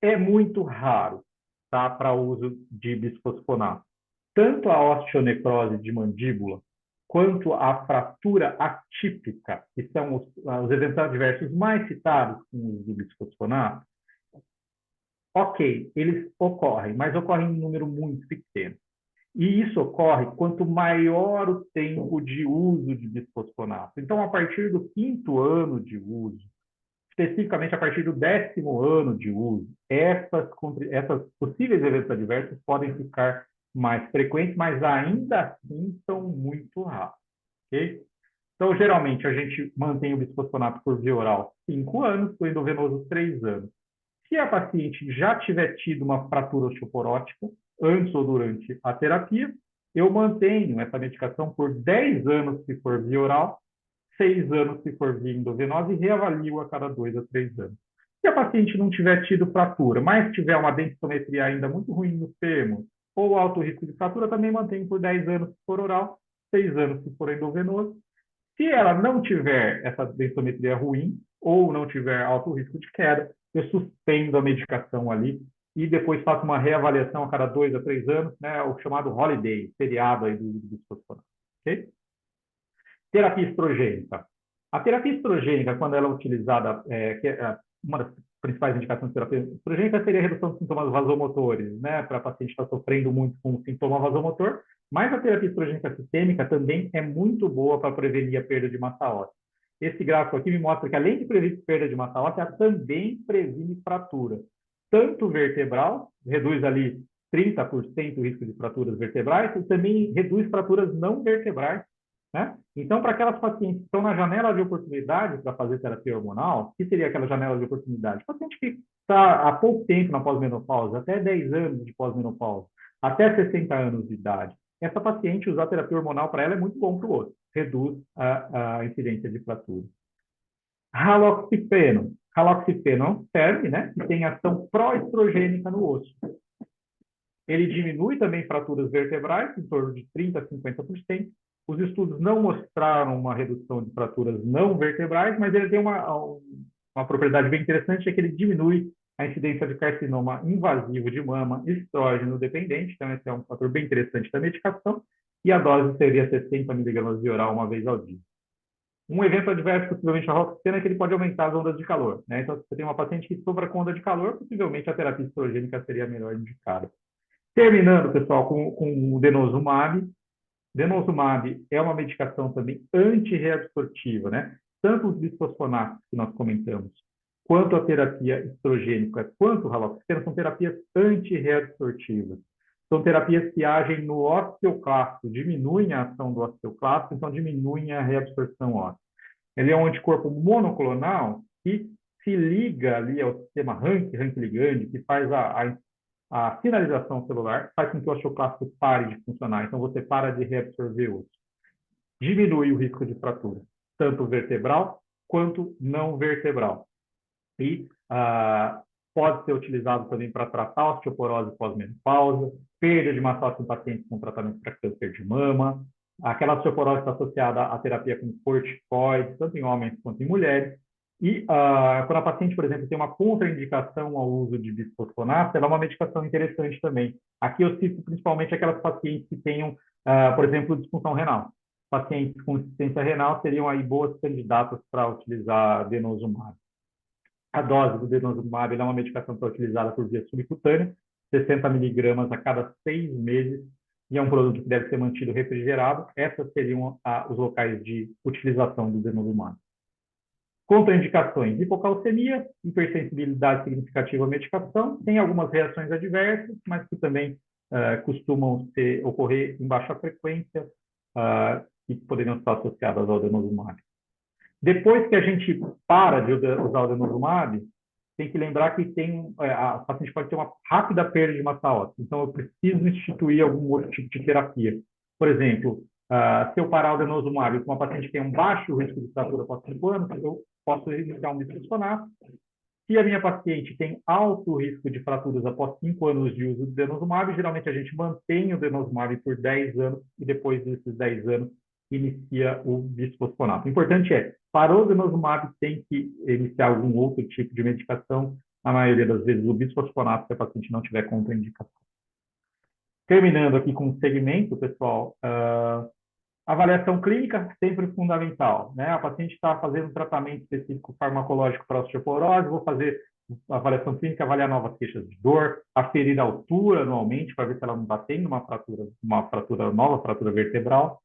[SPEAKER 4] É muito raro, tá? Para uso de bisfosfonato. Tanto a osteonecrose de mandíbula quanto a fratura atípica, que são os eventos adversos mais citados com o uso do bisfosfonato, ok, eles ocorrem, mas ocorrem em um número muito pequeno. E isso ocorre quanto maior o tempo de uso de bisfosfonato. Então, a partir do 5º ano de uso, especificamente a partir do 10º ano de uso, essas possíveis eventos adversos podem ficar mais frequentes, mas ainda assim são muito raros. Okay? Então, geralmente, a gente mantém o bisfosfonato por via oral 5 anos, o endovenoso 3 anos. Se a paciente já tiver tido uma fratura osteoporótica, antes ou durante a terapia, eu mantenho essa medicação por 10 anos se for via oral, 6 anos se for via endovenosa e reavalio a cada 2 a 3 anos. Se a paciente não tiver tido fratura, mas tiver uma densitometria ainda muito ruim no fêmur, ou alto risco de fratura, também mantenho por 10 anos se for oral, 6 anos se for endovenoso. Se ela não tiver essa densitometria ruim, ou não tiver alto risco de queda, eu suspendo a medicação ali e depois faço uma reavaliação a cada 2 a 3 anos, né, o chamado holiday, feriado aí do bisfosfonato. Okay? Terapia estrogênica. A terapia estrogênica, quando ela é utilizada, uma das principais indicações de terapia estrogênica seria a redução dos sintomas vasomotores, né, para a paciente que está sofrendo muito com o sintoma vasomotor, mas a terapia estrogênica sistêmica também é muito boa para prevenir a perda de massa óssea. Esse gráfico aqui me mostra que, além de prevenir perda de massa óssea, também previne fratura, tanto vertebral, reduz ali 30% o risco de fraturas vertebrais, e também reduz fraturas não vertebrais, né? Então, para aquelas pacientes que estão na janela de oportunidade para fazer terapia hormonal, o que seria aquela janela de oportunidade? Paciente que está há pouco tempo na pós-menopausa, até 10 anos de pós-menopausa, até 60 anos de idade, essa paciente usar terapia hormonal para ela é muito bom para o osso, reduz a incidência de fratura. Raloxifeno. Raloxifeno é um SERM, né, que tem ação pró-estrogênica no osso. Ele diminui também fraturas vertebrais, em torno de 30% a 50%. Os estudos não mostraram uma redução de fraturas não vertebrais, mas ele tem uma propriedade bem interessante, é que ele diminui a incidência de carcinoma invasivo de mama, estrógeno dependente, então esse é um fator bem interessante da medicação, e a dose seria 60 mg de oral uma vez ao dia. Um evento adverso, possivelmente a roxena, é que ele pode aumentar as ondas de calor, né? Então, se você tem uma paciente que sofra com onda de calor, possivelmente a terapia estrogênica seria a melhor indicada. Terminando, pessoal, com o denosumab. Denosumab é uma medicação também antirreabsortiva, né? Tanto os bisfosfonatos que nós comentamos, quanto a terapia estrogênica, quanto o raloxifeno, são terapias antirreabsortivas. São terapias que agem no osteoclasto, diminuem a ação do osteoclasto, então diminuem a reabsorção óssea. Ele é um anticorpo monoclonal que se liga ali ao sistema RANK ligand, que faz a sinalização celular, faz com que o osteoclasto pare de funcionar. Então, você para de reabsorver osso. Diminui o risco de fratura, tanto vertebral quanto não vertebral. E pode ser utilizado também para tratar osteoporose pós-menopausa, perda de massa óssea em pacientes com tratamento para câncer de mama. Aquela osteoporose está associada à terapia com corticoides, tanto em homens quanto em mulheres. E quando a paciente, por exemplo, tem uma contraindicação ao uso de bisfosfonato, ela é uma medicação interessante também. Aqui eu cito principalmente aquelas pacientes que tenham, por exemplo, disfunção renal. Pacientes com insuficiência renal seriam aí boas candidatas para utilizar denosumab. A dose do denosumab é uma medicação que é utilizada por via subcutânea, 60 mg a cada 6 meses, e é um produto que deve ser mantido refrigerado. Essas seriam os locais de utilização do denosumab. Contraindicações: hipocalcemia, hipersensibilidade significativa à medicação, tem algumas reações adversas, mas que também costumam ocorrer em baixa frequência e poderiam estar associadas ao denosumab. Depois que a gente para de usar o denosumab, tem que lembrar que a paciente pode ter uma rápida perda de massa óssea. Então, eu preciso instituir algum outro tipo de terapia. Por exemplo, se eu parar o denosumab com uma paciente que tem um baixo risco de fratura após 5 anos, eu posso iniciar um bisfosfonato. Se a minha paciente tem alto risco de fraturas após 5 anos de uso do denosumab, geralmente a gente mantém o denosumab por 10 anos e depois desses 10 anos inicia o bisfosfonato. O importante parou o denosumab, tem que iniciar algum outro tipo de medicação, na maioria das vezes o bisfosfonato, se a paciente não tiver contraindicação. Terminando aqui com o segmento, pessoal, avaliação clínica sempre fundamental, né? A paciente está fazendo um tratamento específico farmacológico para osteoporose, vou fazer a avaliação clínica, avaliar novas queixas de dor, aferir a altura anualmente para ver se ela não está tendo uma nova fratura vertebral.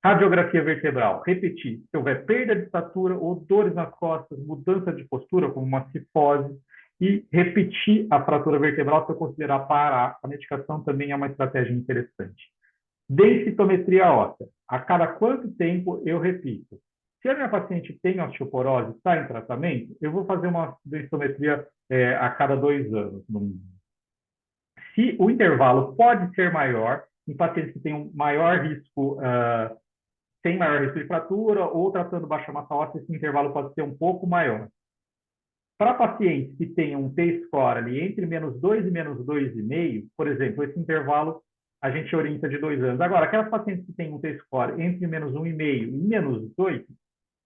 [SPEAKER 4] Radiografia vertebral, repetir, se houver perda de estatura ou dores nas costas, mudança de postura, como uma cifose, e repetir a fratura vertebral, se eu considerar parar, a medicação também é uma estratégia interessante. Densitometria óssea, a cada quanto tempo eu repito? Se a minha paciente tem osteoporose, está em tratamento, eu vou fazer uma densitometria a cada 2 anos, no mínimo. Se o intervalo pode ser maior, em pacientes que têm um maior risco, tem maior risco de fratura ou tratando baixa massa óssea, esse intervalo pode ser um pouco maior. Para pacientes que tenham um T-score ali entre -2 e -2,5, por exemplo, esse intervalo a gente orienta de 2 anos. Agora, aquelas pacientes que têm um T-score entre -1,5 e -2,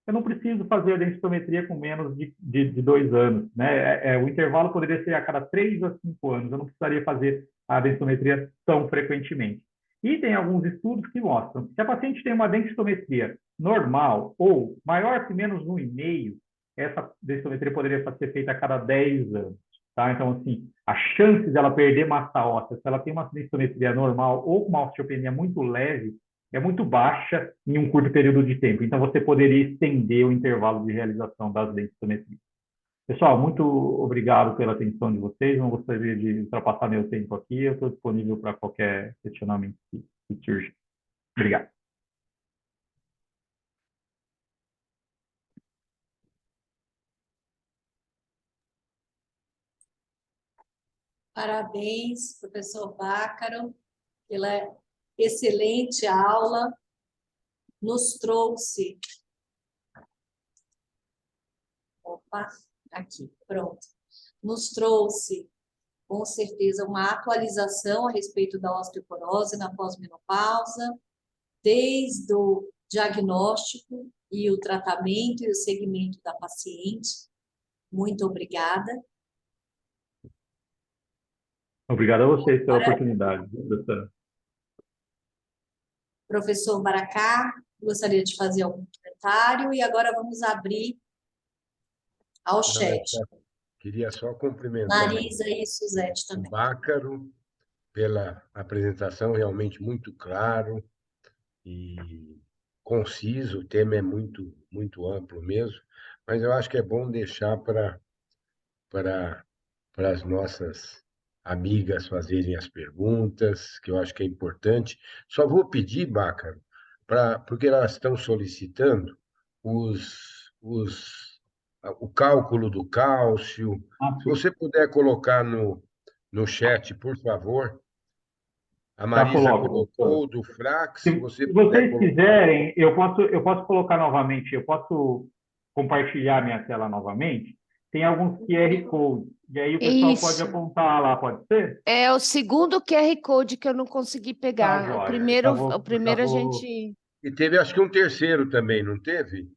[SPEAKER 4] eu não preciso fazer a densitometria com menos de 2 anos, né? O intervalo poderia ser a cada 3 a 5 anos, eu não precisaria fazer a densitometria tão frequentemente. E tem alguns estudos que mostram que se a paciente tem uma densitometria normal ou maior que -1,5, essa densitometria poderia ser feita a cada 10 anos. Tá? Então, assim, a chance dela perder massa óssea, se ela tem uma densitometria normal ou uma osteopenia muito leve, é muito baixa em um curto período de tempo. Então, você poderia estender o intervalo de realização das densitometrias. Pessoal, muito obrigado pela atenção de vocês. Não gostaria de ultrapassar meu tempo aqui. Eu estou disponível para qualquer questionamento que surja. Obrigado.
[SPEAKER 1] Parabéns, professor Bácaro, pela excelente aula, nos trouxe... Opa, aqui, pronto. Nos trouxe, com certeza, uma atualização a respeito da osteoporose na pós-menopausa, desde o diagnóstico e o tratamento e o segmento da paciente. Muito obrigada.
[SPEAKER 4] Obrigado a vocês pela oportunidade, doutora.
[SPEAKER 1] Professor Baracá, gostaria de fazer algum comentário e agora vamos abrir ao chat.
[SPEAKER 2] Queria só cumprimentar
[SPEAKER 1] Marisa e Suzete
[SPEAKER 2] o
[SPEAKER 1] também.
[SPEAKER 2] Bácaro pela apresentação, realmente muito claro e conciso. O tema é muito amplo mesmo, mas eu acho que é bom deixar para as nossas amigas fazerem as perguntas, que eu acho que é importante. Só vou pedir, Bácaro, porque elas estão solicitando o cálculo do cálcio. Se você puder colocar no chat, por favor. A Marisa
[SPEAKER 4] coloco,
[SPEAKER 2] colocou do Frax, se você
[SPEAKER 4] Se
[SPEAKER 2] puder
[SPEAKER 4] vocês
[SPEAKER 2] colocar.
[SPEAKER 4] quiserem, eu posso colocar novamente, eu posso compartilhar minha tela novamente. Tem alguns QR Codes, e aí o pessoal pode
[SPEAKER 5] Isso.
[SPEAKER 4] apontar lá, pode ser?
[SPEAKER 5] É o segundo QR Code que eu não consegui
[SPEAKER 4] Tá,
[SPEAKER 5] pegar.
[SPEAKER 4] joia.
[SPEAKER 5] O primeiro a gente...
[SPEAKER 2] E teve, acho que um terceiro também, não teve?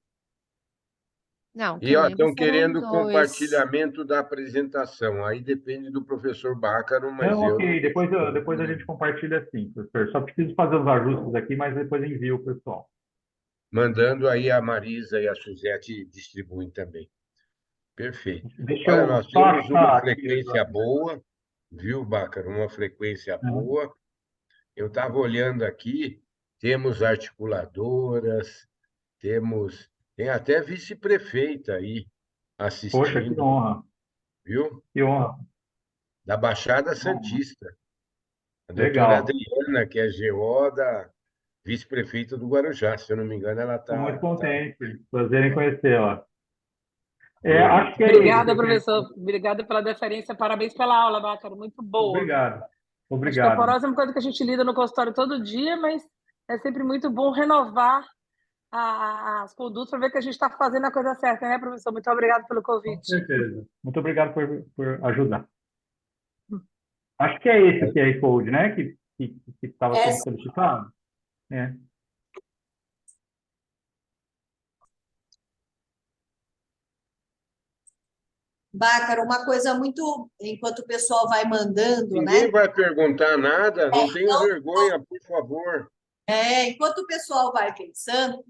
[SPEAKER 5] Não, que
[SPEAKER 2] E
[SPEAKER 5] eu
[SPEAKER 2] ó,
[SPEAKER 5] lembro
[SPEAKER 2] estão
[SPEAKER 5] foram
[SPEAKER 2] querendo
[SPEAKER 5] 2.
[SPEAKER 2] compartilhamento da apresentação. Aí depende do professor Bácaro, mas
[SPEAKER 4] Não,
[SPEAKER 2] eu
[SPEAKER 4] ok, depois a gente compartilha assim, professor. Só preciso fazer os ajustes aqui, mas depois envio o pessoal.
[SPEAKER 2] mandando aí a Marisa e a Suzete distribuem também. Perfeito.
[SPEAKER 4] Deixa
[SPEAKER 2] Olha,
[SPEAKER 4] eu
[SPEAKER 2] nós
[SPEAKER 4] só
[SPEAKER 2] temos uma
[SPEAKER 4] achar aqui.
[SPEAKER 2] frequência boa, viu, Bácaro? Uma frequência boa. Eu estava olhando aqui, temos articuladoras, tem até vice-prefeita aí
[SPEAKER 4] Poxa, que
[SPEAKER 2] assistindo,
[SPEAKER 4] honra,
[SPEAKER 2] viu?
[SPEAKER 4] que honra.
[SPEAKER 2] Da Baixada
[SPEAKER 4] Que honra.
[SPEAKER 2] Santista. A doutora
[SPEAKER 4] Legal.
[SPEAKER 2] Adriana, que é GO da vice-prefeita do Guarujá, se eu não me engano, ela
[SPEAKER 4] Estou muito
[SPEAKER 2] está.
[SPEAKER 4] contente. Prazer em conhecê-la.
[SPEAKER 2] Glória.
[SPEAKER 4] Acho que é
[SPEAKER 6] Obrigada,
[SPEAKER 4] isso.
[SPEAKER 6] professor. Obrigada pela deferência. Parabéns pela aula, Bácaro. Muito boa.
[SPEAKER 4] Obrigado.
[SPEAKER 6] A osteoporose é uma coisa que a gente lida no consultório todo dia, mas é sempre muito bom renovar as condutas para ver que a gente está fazendo a coisa certa, né, professor? Muito obrigada pelo
[SPEAKER 4] Com
[SPEAKER 6] convite.
[SPEAKER 4] certeza. Muito obrigado por ajudar. Acho que é esse o QR Code, né? Que estava sendo solicitado. É.
[SPEAKER 1] Bácaro, uma coisa muito... Enquanto o pessoal vai mandando,
[SPEAKER 2] Ninguém
[SPEAKER 1] né?
[SPEAKER 2] vai perguntar nada, não tenha vergonha, por favor.
[SPEAKER 1] Enquanto o pessoal vai pensando,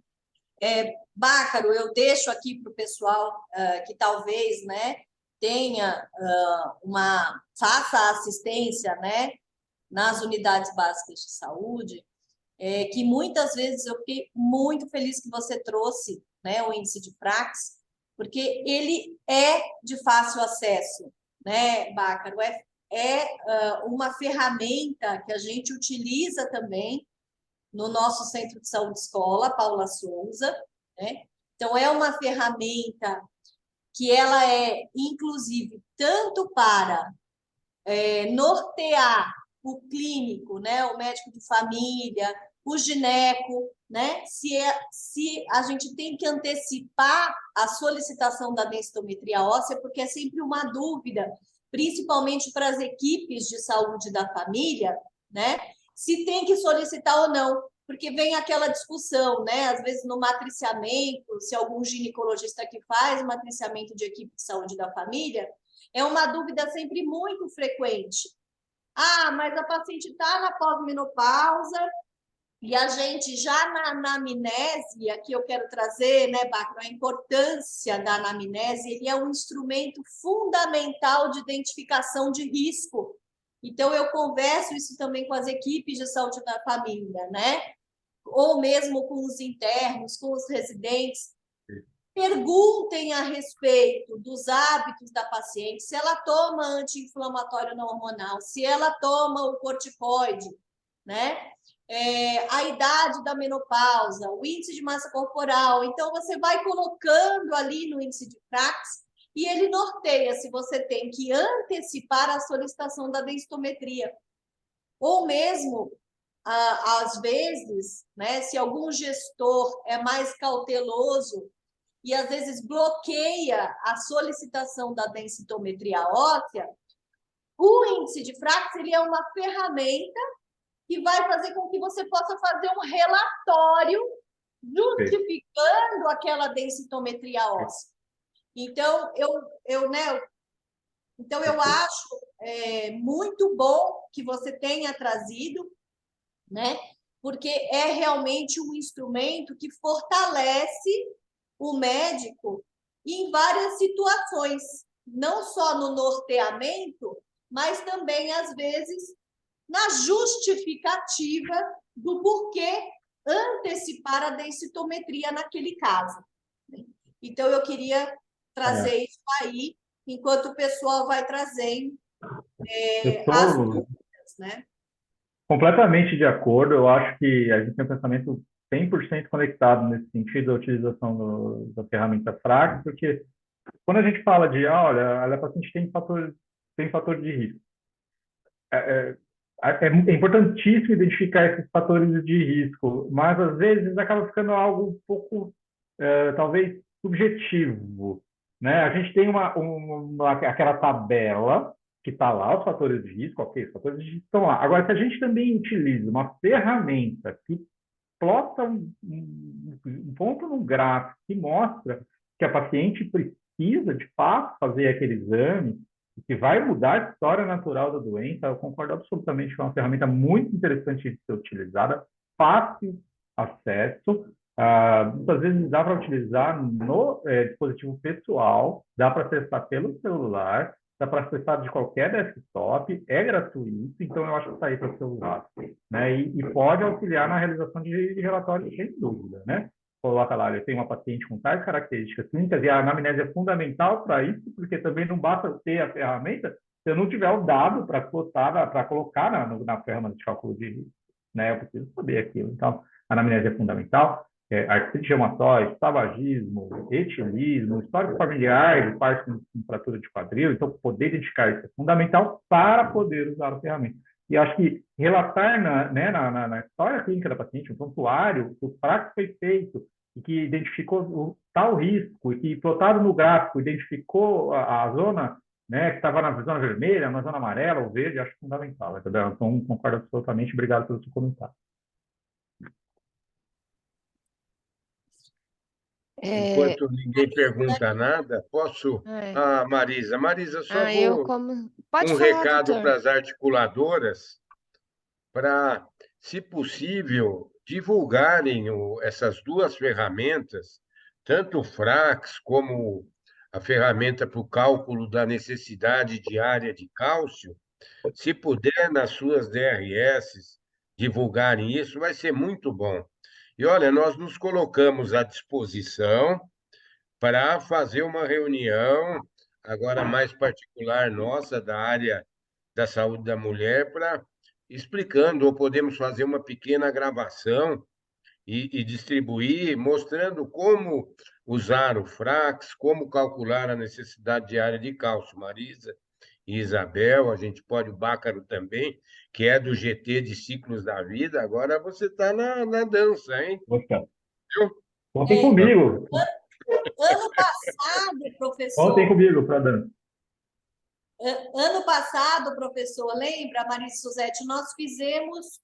[SPEAKER 1] Bácaro, eu deixo aqui para o pessoal que talvez, né, tenha faça assistência, né, nas unidades básicas de saúde, que muitas vezes eu fiquei muito feliz que você trouxe, né, o índice de Frax, porque ele é de fácil acesso, né, Bácaro? Uma ferramenta que a gente utiliza também no nosso Centro de Saúde Escola, Paula Souza, né? Então, é uma ferramenta que ela é, inclusive, tanto para nortear o clínico, né, o médico de família, o gineco, né, se a gente tem que antecipar a solicitação da densitometria óssea, porque é sempre uma dúvida, principalmente para as equipes de saúde da família, né, se tem que solicitar ou não, porque vem aquela discussão, né, às vezes no matriciamento, se algum ginecologista que faz matriciamento de equipe de saúde da família, é uma dúvida sempre muito frequente. Mas a paciente está na pós-menopausa e a gente já na anamnese, aqui eu quero trazer, né, Bácaro, a importância da anamnese, ele é um instrumento fundamental de identificação de risco. Então, eu converso isso também com as equipes de saúde da família, né? Ou mesmo com os internos, com os residentes. Perguntem a respeito dos hábitos da paciente, se ela toma anti-inflamatório não hormonal, se ela toma o corticoide, né? A idade da menopausa, o índice de massa corporal. Então, você vai colocando ali no índice de Frax e ele norteia se você tem que antecipar a solicitação da densitometria. Ou mesmo às vezes, né, se algum gestor é mais cauteloso e às vezes bloqueia a solicitação da densitometria óssea, o índice de Frax ele é uma ferramenta que vai fazer com que você possa fazer um relatório justificando aquela densitometria óssea. Então, eu acho muito bom que você tenha trazido, né? Porque é realmente um instrumento que fortalece o médico em várias situações, não só no norteamento, mas também, às vezes, na justificativa do porquê antecipar a densitometria naquele caso. Então, eu queria trazer isso aí, enquanto o pessoal vai trazendo as dúvidas, né?
[SPEAKER 4] Completamente de acordo. Eu acho que a gente tem um pensamento 100% conectado nesse sentido da utilização da ferramenta Frax, porque quando a gente fala de, olha, a paciente tem fator de risco, é importantíssimo identificar esses fatores de risco, mas às vezes acaba ficando algo um pouco, talvez, subjetivo, né? A gente tem aquela tabela que está lá, os fatores de risco, ok, os fatores de risco estão lá. Agora, se a gente também utiliza uma ferramenta que plota um ponto no gráfico que mostra que a paciente precisa, de fato, fazer aquele exame, que vai mudar a história natural da doença, eu concordo absolutamente que é uma ferramenta muito interessante de ser utilizada, fácil acesso, muitas vezes dá para utilizar no dispositivo pessoal, dá para acessar pelo celular, dá para acessar de qualquer desktop, é gratuito, então eu acho que está aí para o celular, né? E pode auxiliar na realização de relatórios, sem dúvida, né? Coloca lá, eu tenho uma paciente com tais características clínicas, e a anamnese é fundamental para isso, porque também não basta ter a ferramenta se eu não tiver o dado para colocar na ferramenta de cálculo de risco, né? Eu preciso saber aquilo. Então, a anamnese é fundamental. Artrite reumatoide, tabagismo, etilismo, histórico familiar de parte com fratura de quadril, então poder identificar isso é fundamental para poder usar a ferramenta. E acho que relatar na história clínica da paciente, um prontuário, que o Frax foi feito e que identificou o tal risco, e que plotado no gráfico identificou a zona, né, que estava na zona vermelha, na zona amarela ou verde, acho fundamental. Então, concordo absolutamente. Obrigado pelo seu comentário.
[SPEAKER 2] Enquanto ninguém pergunta nada, posso... Marisa, só
[SPEAKER 5] Pode
[SPEAKER 2] um
[SPEAKER 5] falar,
[SPEAKER 2] recado
[SPEAKER 5] doutor.
[SPEAKER 2] para as articuladoras, para, se possível, divulgarem essas duas ferramentas, tanto o Frax como a ferramenta para o cálculo da necessidade diária de cálcio. Se puder, nas suas DRS, divulgarem isso, vai ser muito bom. E olha, nós nos colocamos à disposição para fazer uma reunião, agora mais particular nossa, da área da saúde da mulher, para explicando, ou podemos fazer uma pequena gravação e distribuir, mostrando como usar o Frax, como calcular a necessidade diária de cálcio. Marisa e Isabel, a gente pode, o Bácaro também, que é do GT de Ciclos da Vida, agora você está na dança, hein?
[SPEAKER 4] Contem comigo.
[SPEAKER 1] Ano passado, professor.
[SPEAKER 4] Contem comigo para dança.
[SPEAKER 1] Ano passado, professor, lembra, Marisa Suzete, nós fizemos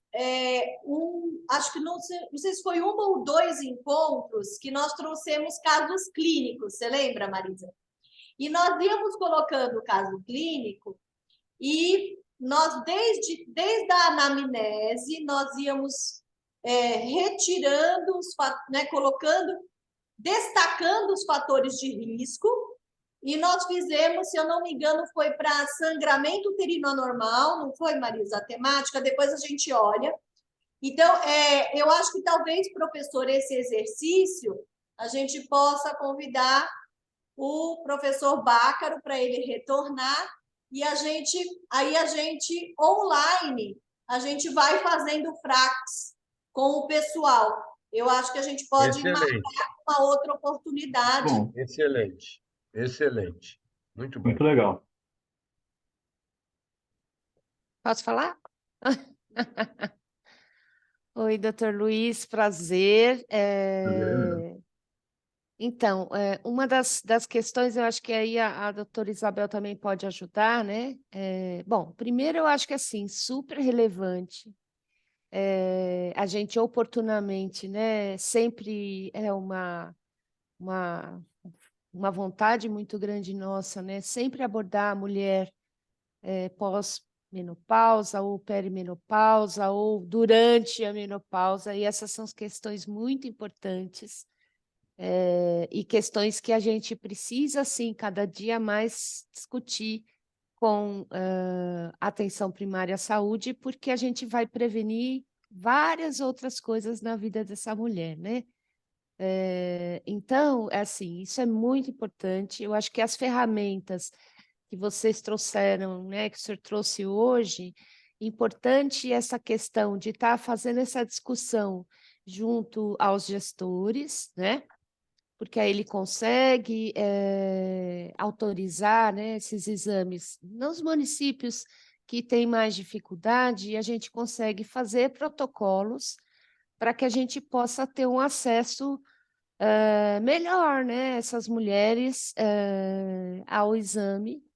[SPEAKER 1] acho que não sei se foi um ou dois encontros que nós trouxemos casos clínicos, você lembra, Marisa? E nós íamos colocando o caso clínico e nós, desde a anamnese, nós íamos retirando, destacando os fatores de risco. E nós fizemos, se eu não me engano, foi para sangramento uterino anormal, não foi, Marisa, a temática? Depois a gente olha. Então, eu acho que talvez, professor, esse exercício, a gente possa convidar o professor Bácaro para ele retornar e aí a gente, online, a gente vai fazendo Frax com o pessoal. Eu acho que a gente pode marcar uma outra oportunidade.
[SPEAKER 4] Bom,
[SPEAKER 2] excelente. Excelente. Muito bom.
[SPEAKER 4] Muito legal.
[SPEAKER 5] Posso falar? Oi, doutor Luiz, prazer.
[SPEAKER 4] Beleza.
[SPEAKER 5] Então, uma das questões, eu acho que aí a doutora Isabel também pode ajudar, né? Bom, primeiro eu acho que assim, super relevante, a gente oportunamente, né? Sempre é uma, uma vontade muito grande nossa, né? Sempre abordar a mulher pós-menopausa ou perimenopausa ou durante a menopausa, e essas são as questões muito importantes e questões que a gente precisa, sim, cada dia mais discutir com atenção primária à saúde, porque a gente vai prevenir várias outras coisas na vida dessa mulher, né? Então, é assim, isso é muito importante. Eu acho que as ferramentas que vocês trouxeram, né, que o senhor trouxe hoje, importante essa questão de estar fazendo essa discussão junto aos gestores, né? Porque aí ele consegue autorizar, né, esses exames nos municípios que têm mais dificuldade, e a gente consegue fazer protocolos para que a gente possa ter um acesso melhor, né, essas mulheres ao exame,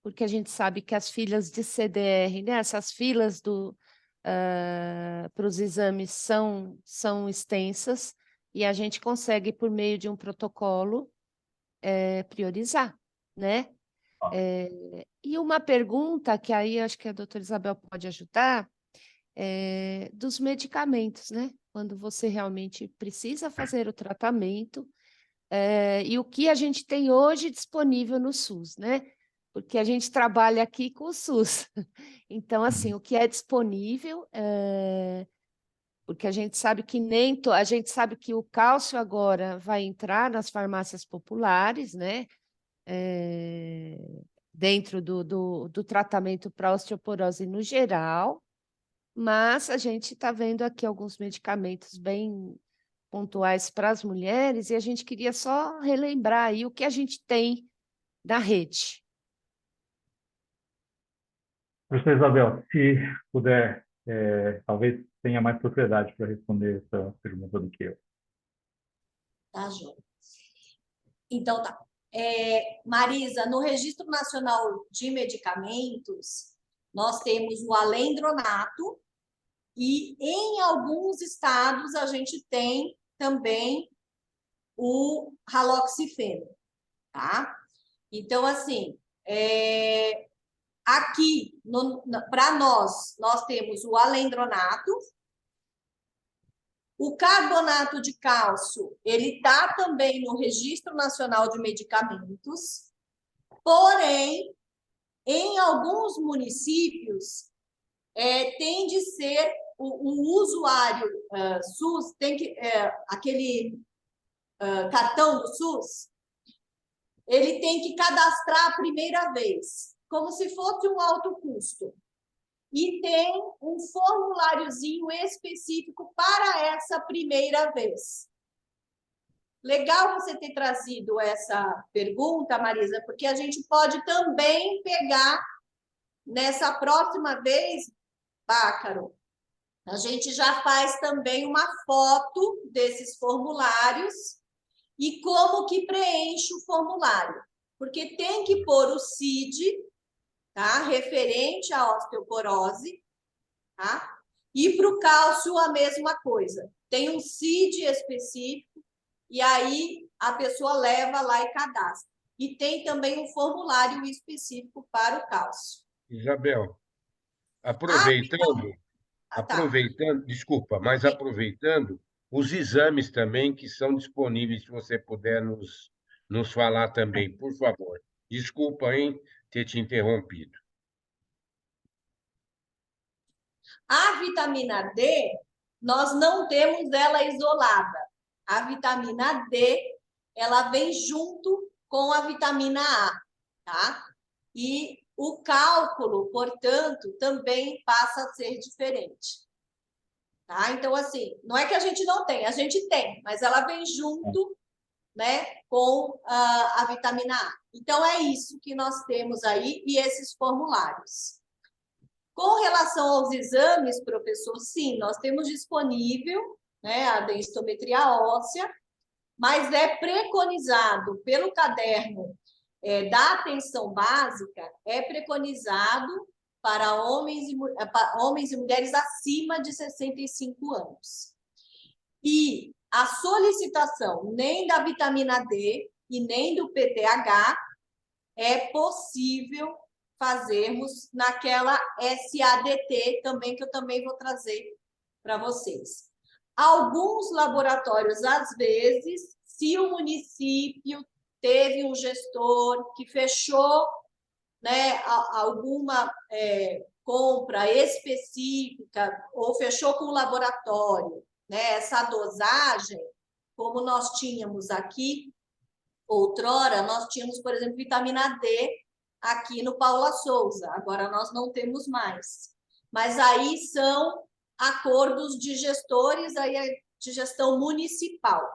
[SPEAKER 5] porque a gente sabe que as filas de CDR, né, essas filas para os exames são extensas, e a gente consegue, por meio de um protocolo, priorizar, né? E uma pergunta que aí acho que a doutora Isabel pode ajudar, dos medicamentos, né? Quando você realmente precisa fazer o tratamento, e o que a gente tem hoje disponível no SUS, né? Porque a gente trabalha aqui com o SUS. Então, assim, o que é disponível, porque a gente sabe que a gente sabe que o cálcio agora vai entrar nas farmácias populares, né? Dentro do tratamento para osteoporose no geral, mas a gente está vendo aqui alguns medicamentos bem pontuais para as mulheres, e a gente queria só relembrar aí o que a gente tem na rede.
[SPEAKER 4] Professor Isabel, se puder, talvez tenha mais propriedade para responder essa pergunta do que eu.
[SPEAKER 1] Tá, João? Então, tá. Marisa, no Registro Nacional de Medicamentos, nós temos o alendronato e, em alguns estados, a gente tem também o raloxifeno, tá? Então, assim, aqui, para nós temos o alendronato, o carbonato de cálcio, ele está também no Registro Nacional de Medicamentos, porém, em alguns municípios, tem de ser o usuário SUS, tem que, aquele cartão do SUS, ele tem que cadastrar a primeira vez, como se fosse um alto custo. E tem um formuláriozinho específico para essa primeira vez. Legal você ter trazido essa pergunta, Marisa, porque a gente pode também pegar nessa próxima vez, Bácaro, a gente já faz também uma foto desses formulários e como que preenche o formulário. Porque tem que pôr o CID, tá? Referente à osteoporose, tá? E para o cálcio a mesma coisa. Tem um CID específico e aí a pessoa leva lá e cadastra. E tem também um formulário específico para o cálcio.
[SPEAKER 2] Isabel,
[SPEAKER 1] Tá.
[SPEAKER 2] desculpa, mas aproveitando, os exames também que são disponíveis, se você puder nos falar também, por favor. Desculpa, hein, ter te interrompido.
[SPEAKER 1] A vitamina D, nós não temos ela isolada. A vitamina D, ela vem junto com a vitamina A, tá? E o cálculo, portanto, também passa a ser diferente. Tá? Então, assim, não é que a gente não tem, a gente tem, mas ela vem junto, né, com a vitamina A. Então, é isso que nós temos aí e esses formulários. Com relação aos exames, professor, sim, nós temos disponível, né, a densitometria óssea, mas é preconizado pelo caderno da atenção básica, é preconizado para homens e mulheres acima de 65 anos. E a solicitação nem da vitamina D e nem do PTH é possível fazermos naquela SADT também, que eu também vou trazer para vocês. Alguns laboratórios, às vezes, se o município teve um gestor que fechou, né, alguma compra específica ou fechou com o laboratório, né, essa dosagem, como nós tínhamos aqui, outrora, nós tínhamos, por exemplo, vitamina D aqui no Paula Souza, agora nós não temos mais. Mas aí são acordos de gestores, aí de gestão municipal.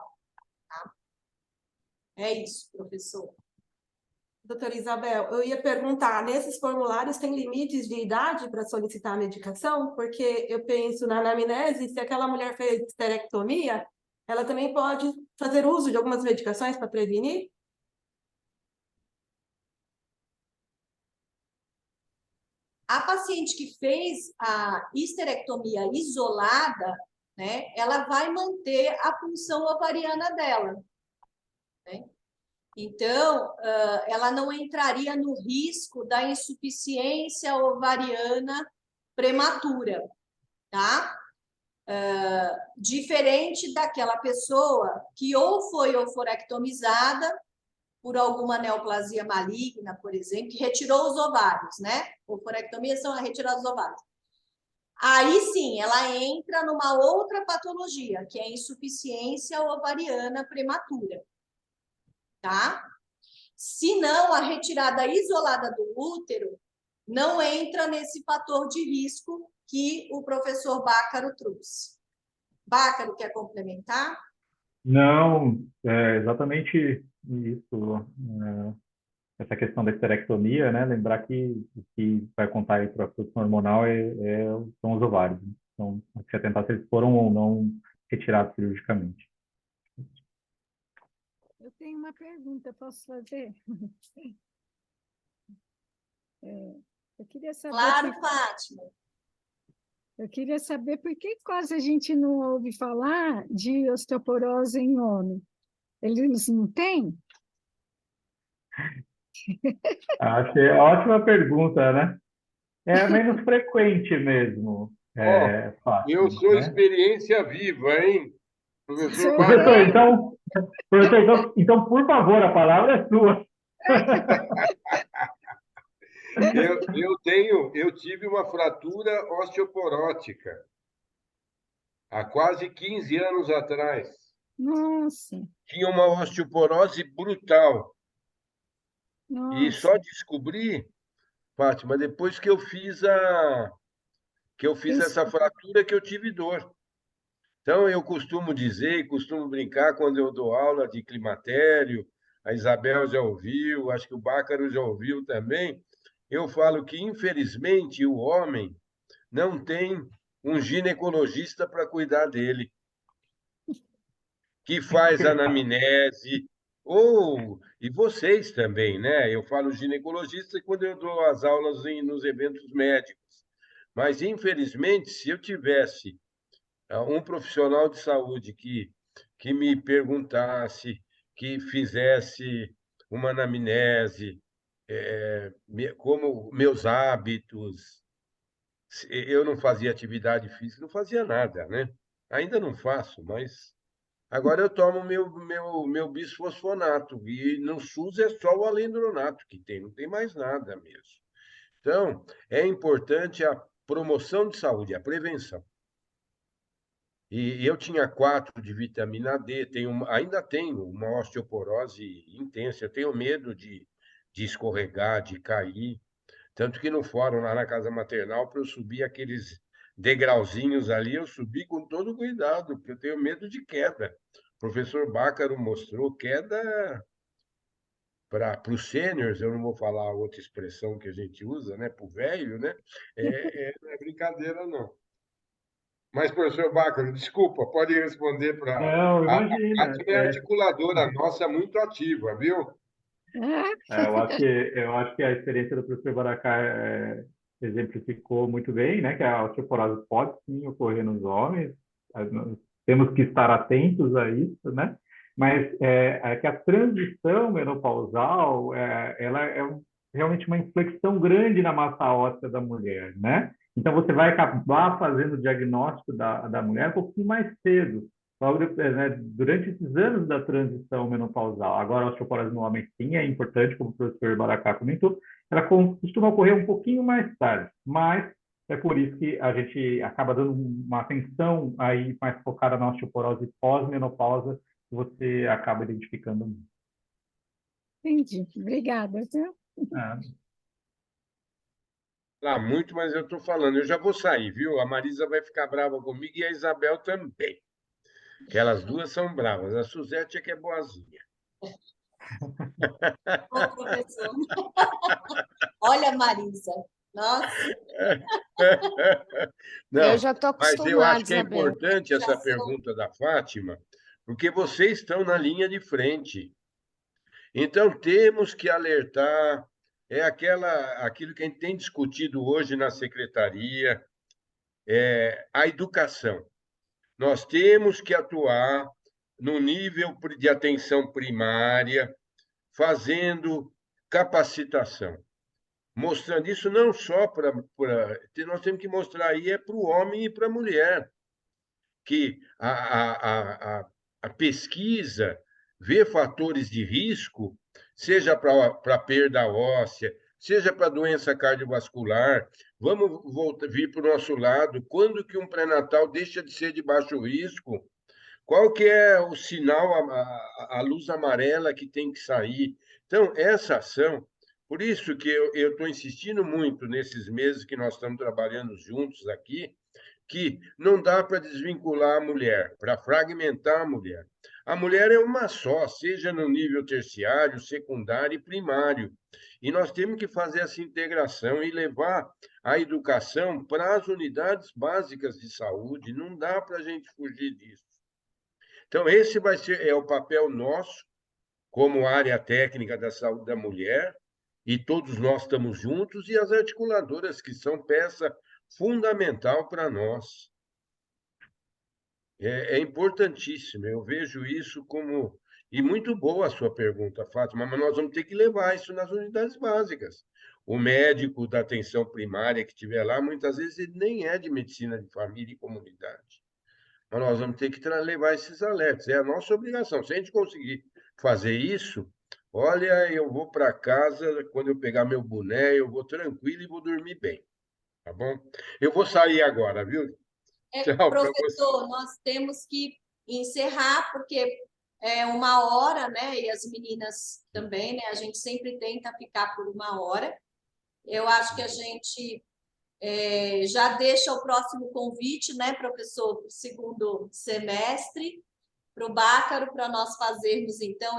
[SPEAKER 1] Tá? É isso, professor.
[SPEAKER 3] Doutora Isabel, eu ia perguntar, nesses formulários tem limites de idade para solicitar a medicação? Porque eu penso na anamnese, se aquela mulher fez esterectomia, ela também pode fazer uso de algumas medicações para prevenir?
[SPEAKER 1] A paciente que fez a histerectomia isolada, né, ela vai manter a função ovariana dela, né? Então, ela não entraria no risco da insuficiência ovariana prematura, tá? Diferente daquela pessoa que ou foi oforectomizada por alguma neoplasia maligna, por exemplo, que retirou os ovários, né? Oforectomia são a retirada dos ovários. Aí sim, ela entra numa outra patologia, que é a insuficiência ovariana prematura, tá? Se não, a retirada isolada do útero não entra nesse fator de risco que o professor Bácaro trouxe. Bácaro, quer complementar?
[SPEAKER 4] Não, é exatamente isso. Essa questão da esterectomia, né? Lembrar que o que vai contar aí para a produção hormonal são os ovários. Né? Então, se atentar se eles foram ou não retirados cirurgicamente.
[SPEAKER 7] Eu tenho uma pergunta, posso fazer? Eu queria saber.
[SPEAKER 1] Claro, Fátima.
[SPEAKER 7] Eu queria saber por que quase a gente não ouve falar de osteoporose em homem. Eles não têm?
[SPEAKER 4] Acho que é ótima pergunta, né? É menos frequente mesmo,
[SPEAKER 2] Eu
[SPEAKER 4] Fátima,
[SPEAKER 2] sou
[SPEAKER 4] né?
[SPEAKER 2] experiência viva, hein? Professor
[SPEAKER 7] Sou eu.
[SPEAKER 2] Bácaro.
[SPEAKER 4] Então, por favor, a palavra é sua.
[SPEAKER 2] Eu tive uma fratura osteoporótica há quase 15 anos atrás.
[SPEAKER 7] Nossa,
[SPEAKER 2] Tinha uma osteoporose brutal. E
[SPEAKER 7] nossa.
[SPEAKER 2] só descobri, Fátima, depois que eu fiz
[SPEAKER 7] Isso.
[SPEAKER 2] essa fratura que eu tive dor. Então, eu costumo dizer e costumo brincar quando eu dou aula de climatério, a Isabel já ouviu, acho que o Bácaro já ouviu também. Eu falo que, infelizmente, o homem não tem um ginecologista para cuidar dele, que faz anamnese, e vocês também, né? Eu falo ginecologista quando eu dou as aulas nos eventos médicos. Mas, infelizmente, se eu tivesse um profissional de saúde que me perguntasse, que fizesse uma anamnese, como meus hábitos, eu não fazia atividade física, não fazia nada, né? Ainda não faço, mas agora eu tomo meu bisfosfonato, e no SUS é só o alendronato que tem, não tem mais nada mesmo. Então, é importante a promoção de saúde, a prevenção. E eu tinha 4 de vitamina D, ainda tenho uma osteoporose intensa, eu tenho medo de escorregar, de cair. Tanto que no fórum, lá na casa maternal, para eu subir aqueles degrauzinhos ali, eu subi com todo cuidado, porque eu tenho medo de queda. O professor Bácaro mostrou queda para os sêniors, eu não vou falar outra expressão que a gente usa, né? Para o velho, né? Não é brincadeira, não. Mas, professor Bácaro, desculpa, pode responder para...
[SPEAKER 4] Não,
[SPEAKER 2] A
[SPEAKER 4] imagina.
[SPEAKER 2] Fátima é articuladora nossa muito ativa, viu?
[SPEAKER 4] Eu acho que a experiência do professor Baracá exemplificou muito bem, né, que a osteoporose pode sim ocorrer nos homens, nós temos que estar atentos a isso, né? Mas é que a transição menopausal, ela é realmente uma inflexão grande na massa óssea da mulher, né? Então você vai acabar fazendo o diagnóstico da mulher um pouquinho mais cedo, logo depois, né, durante esses anos da transição menopausal. Agora, a osteoporose no homem sim é importante, como o professor Baracá comentou, ela costuma ocorrer um pouquinho mais tarde, mas é por isso que a gente acaba dando uma atenção aí mais focada na osteoporose pós-menopausa, que você acaba identificando.
[SPEAKER 7] Entendi. Obrigada, viu?
[SPEAKER 2] Lá muito, mas eu estou falando, eu já vou sair, viu? A Marisa vai ficar brava comigo e a Isabel também. Que elas duas são bravas. A Suzete é que é boazinha.
[SPEAKER 1] Ô, professor. Olha, Marisa. Nossa,
[SPEAKER 5] Eu
[SPEAKER 2] Não,
[SPEAKER 5] já estou
[SPEAKER 2] mas eu acho
[SPEAKER 5] acostumada,
[SPEAKER 2] que é
[SPEAKER 5] Isabel.
[SPEAKER 2] importante
[SPEAKER 1] já
[SPEAKER 2] essa
[SPEAKER 1] sou.
[SPEAKER 2] pergunta da Fátima, porque vocês estão na linha de frente. Então, temos que alertar, aquilo que a gente tem discutido hoje na secretaria, a educação. Nós temos que atuar no nível de atenção primária, fazendo capacitação, mostrando isso não só para... Nós temos que mostrar aí para o homem e para a mulher, que a pesquisa vê fatores de risco, seja para perda óssea, seja para doença cardiovascular. Vamos vir para o nosso lado. Quando que um pré-natal deixa de ser de baixo risco? Qual que é o sinal, a luz amarela que tem que sair? Então, essa ação, por isso que eu estou insistindo muito nesses meses que nós estamos trabalhando juntos aqui, que não dá para desvincular a mulher, para fragmentar a mulher. A mulher é uma só, seja no nível terciário, secundário e primário. E nós temos que fazer essa integração e levar a educação para as unidades básicas de saúde. Não dá para a gente fugir disso. Então, esse é o papel nosso, como área técnica da saúde da mulher, e todos nós estamos juntos, e as articuladoras, que são peça fundamental para nós. É importantíssimo, eu vejo isso como... E muito boa a sua pergunta, Fátima, mas nós vamos ter que levar isso nas unidades básicas. O médico da atenção primária que estiver lá, muitas vezes ele nem é de medicina de família e comunidade. Mas nós vamos ter que levar esses alertas, é a nossa obrigação. Se a gente conseguir fazer isso, olha, eu vou para casa, quando eu pegar meu boné, eu vou tranquilo e vou dormir bem, tá bom? Eu vou sair agora, viu? Tchau para você.
[SPEAKER 1] Professor, nós temos que encerrar, porque é 1 hora, né? E as meninas também, né? A gente sempre tenta ficar por 1 hora. Eu acho que a gente já deixa o próximo convite, né, professor, para o segundo semestre, para o Bácaro, para nós fazermos, então,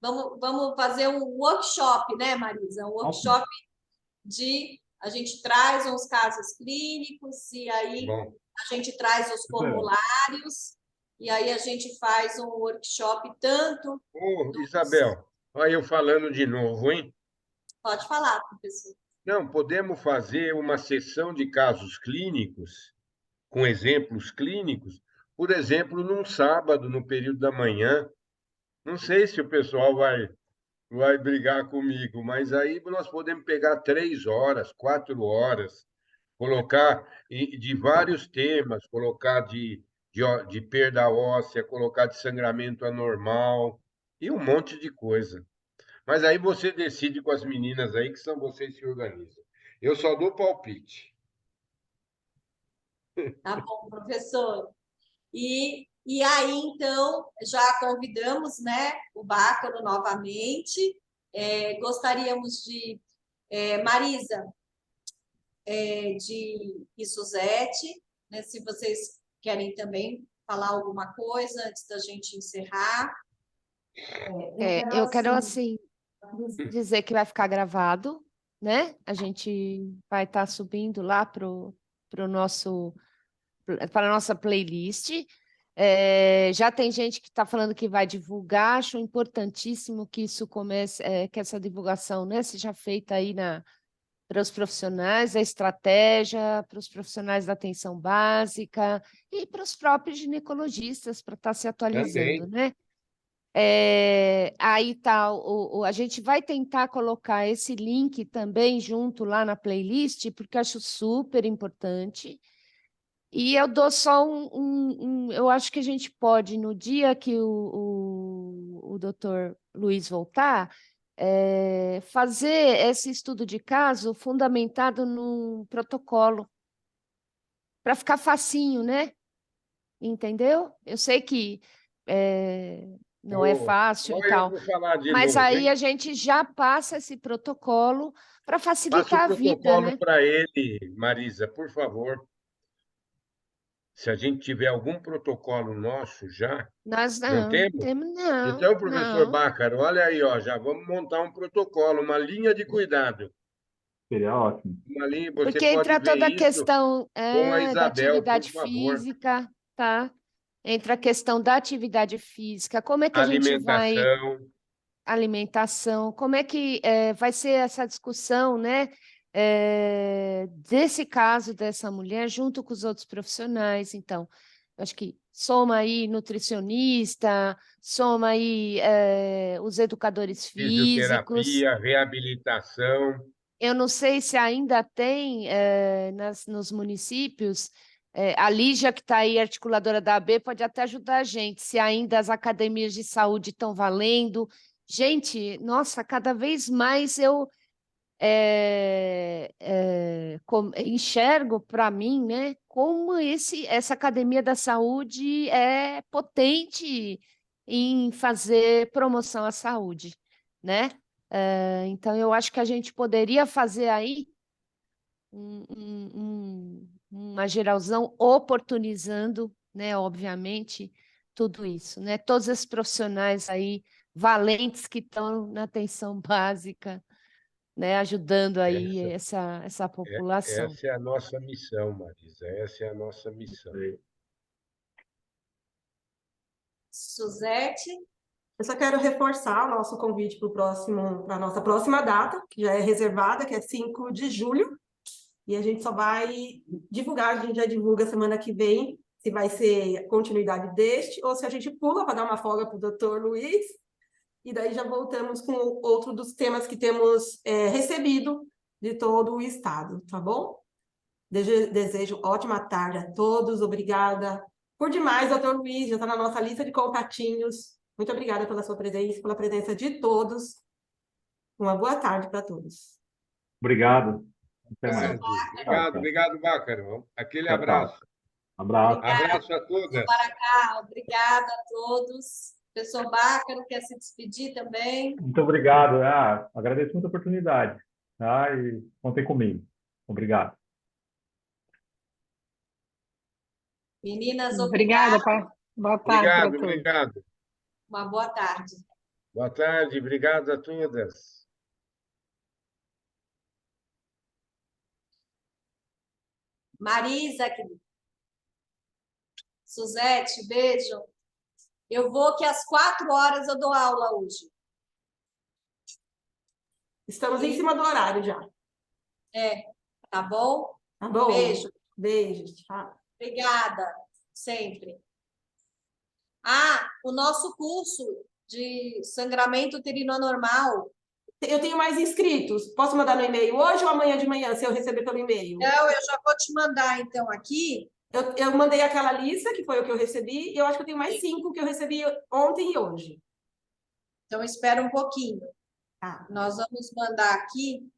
[SPEAKER 1] vamos fazer um workshop, né, Marisa? Um workshop a gente traz uns casos clínicos e aí
[SPEAKER 2] Bom.
[SPEAKER 1] a gente traz os formulários e aí a gente faz um workshop tanto...
[SPEAKER 2] Isabel, olha eu falando de novo, hein?
[SPEAKER 1] Pode falar, professor.
[SPEAKER 2] Não, podemos fazer uma sessão de casos clínicos, com exemplos clínicos, por exemplo, num sábado, no período da manhã. Não sei se o pessoal vai brigar comigo, mas aí nós podemos pegar 3 horas, 4 horas, colocar de vários temas, colocar de perda óssea, colocar de sangramento anormal e um monte de coisa. Mas aí você decide com as meninas aí, que são vocês que se organizam. Eu só dou palpite.
[SPEAKER 1] Tá bom, professor. E aí, então, já convidamos, né, o Bácaro novamente. Gostaríamos de Marisa e Suzete, né, se vocês querem também falar alguma coisa antes da gente encerrar.
[SPEAKER 5] Eu quero, assim, dizer que vai ficar gravado, né? A gente vai estar subindo lá para a nossa playlist. Já tem gente que está falando que vai divulgar, acho importantíssimo que isso comece, que essa divulgação, né, seja feita aí para os profissionais da estratégia, para os profissionais da atenção básica e para os próprios ginecologistas, para estar se atualizando,
[SPEAKER 2] Também.
[SPEAKER 5] né? Aí tá, a gente vai tentar colocar esse link também junto lá na playlist, porque eu acho super importante. E eu dou só eu acho que a gente pode, no dia que o doutor Luiz voltar, fazer esse estudo de caso fundamentado num protocolo, para ficar facinho, né? Entendeu? Eu sei que não é fácil e
[SPEAKER 2] Olha, eu
[SPEAKER 5] tal,
[SPEAKER 2] vou falar de
[SPEAKER 5] mas
[SPEAKER 2] novo,
[SPEAKER 5] aí
[SPEAKER 2] hein?
[SPEAKER 5] a gente já passa esse protocolo para
[SPEAKER 2] Passa o
[SPEAKER 5] facilitar a vida,
[SPEAKER 2] protocolo
[SPEAKER 5] né?
[SPEAKER 2] para ele, Marisa, por favor. Se a gente tiver algum protocolo nosso já,
[SPEAKER 5] Nós
[SPEAKER 2] não
[SPEAKER 5] não
[SPEAKER 2] temos?
[SPEAKER 5] temos, não,
[SPEAKER 2] Então, professor
[SPEAKER 5] não.
[SPEAKER 2] Bácaro, olha aí, ó, já vamos montar um protocolo, uma linha de cuidado.
[SPEAKER 4] Seria ótimo.
[SPEAKER 2] Uma linha, você
[SPEAKER 5] Porque
[SPEAKER 2] pode
[SPEAKER 5] entra
[SPEAKER 2] ver
[SPEAKER 5] toda a
[SPEAKER 2] isso
[SPEAKER 5] questão
[SPEAKER 2] com a
[SPEAKER 5] da
[SPEAKER 2] Isabel, por
[SPEAKER 5] atividade
[SPEAKER 2] favor.
[SPEAKER 5] física, tá? Entra a questão da atividade física, como é que a gente vai
[SPEAKER 2] Alimentação.
[SPEAKER 5] alimentação, como é que vai ser essa discussão, né? Desse caso dessa mulher junto com os outros profissionais. Então, acho que soma aí nutricionista, soma aí os educadores físicos.
[SPEAKER 2] Fisioterapia, reabilitação.
[SPEAKER 5] Eu não sei se ainda tem nos municípios, a Lígia, que está aí, articuladora da AB, pode até ajudar a gente, se ainda as academias de saúde estão valendo. Gente, nossa, cada vez mais eu enxergo para mim, né, como essa academia da saúde é potente em fazer promoção à saúde, né? Então, eu acho que a gente poderia fazer aí uma geralzão oportunizando, né, obviamente, tudo isso, né? Todos esses profissionais aí valentes que estão na atenção básica, né, ajudando aí essa população.
[SPEAKER 2] Essa é a nossa missão, Marisa. Essa é a nossa missão.
[SPEAKER 1] Suzete?
[SPEAKER 3] Eu só quero reforçar o nosso convite para a nossa próxima data, que já é reservada, que é 5 de julho. E a gente só vai divulgar, a gente já divulga semana que vem, se vai ser continuidade deste, ou se a gente pula para dar uma folga para o doutor Luiz, e daí já voltamos com outro dos temas que temos recebido de todo o estado, tá bom? Desejo ótima tarde a todos, obrigada por demais, doutor Luiz, já está na nossa lista de contatinhos. Muito obrigada pela sua presença, pela presença de todos. Uma boa tarde para todos.
[SPEAKER 4] Obrigado. Até mais.
[SPEAKER 2] Obrigado, Bácaro. Aquele
[SPEAKER 4] Tchau, tchau.
[SPEAKER 2] abraço.
[SPEAKER 4] Abraço.
[SPEAKER 2] Abraço a todas.
[SPEAKER 1] Obrigada a todos. Professor Bácaro, quer se despedir também?
[SPEAKER 4] Muito obrigado. Agradeço muito a oportunidade. Tá? E contem comigo. Obrigado.
[SPEAKER 1] Meninas,
[SPEAKER 6] Obrigada, pai. Boa tarde para todos.
[SPEAKER 2] Obrigado.
[SPEAKER 1] Uma boa tarde.
[SPEAKER 2] Boa tarde, obrigado a todas.
[SPEAKER 1] Marisa, Suzete, beijo. Eu vou que às 4 horas eu dou aula hoje.
[SPEAKER 3] Estamos em cima do horário já.
[SPEAKER 1] Tá bom?
[SPEAKER 3] Tá bom?
[SPEAKER 1] Beijo.
[SPEAKER 3] Beijo. Tchau.
[SPEAKER 1] Obrigada, sempre. O nosso curso de sangramento uterino anormal.
[SPEAKER 3] Eu tenho mais inscritos. Posso mandar no e-mail hoje ou amanhã de manhã, se eu receber pelo e-mail?
[SPEAKER 1] Não, eu já vou te mandar, então, aqui.
[SPEAKER 3] Eu mandei aquela lista, que foi o que eu recebi, e eu acho que eu tenho mais 5 que eu recebi ontem e hoje.
[SPEAKER 1] Então, espera um pouquinho.
[SPEAKER 3] Tá.
[SPEAKER 1] Nós vamos mandar aqui.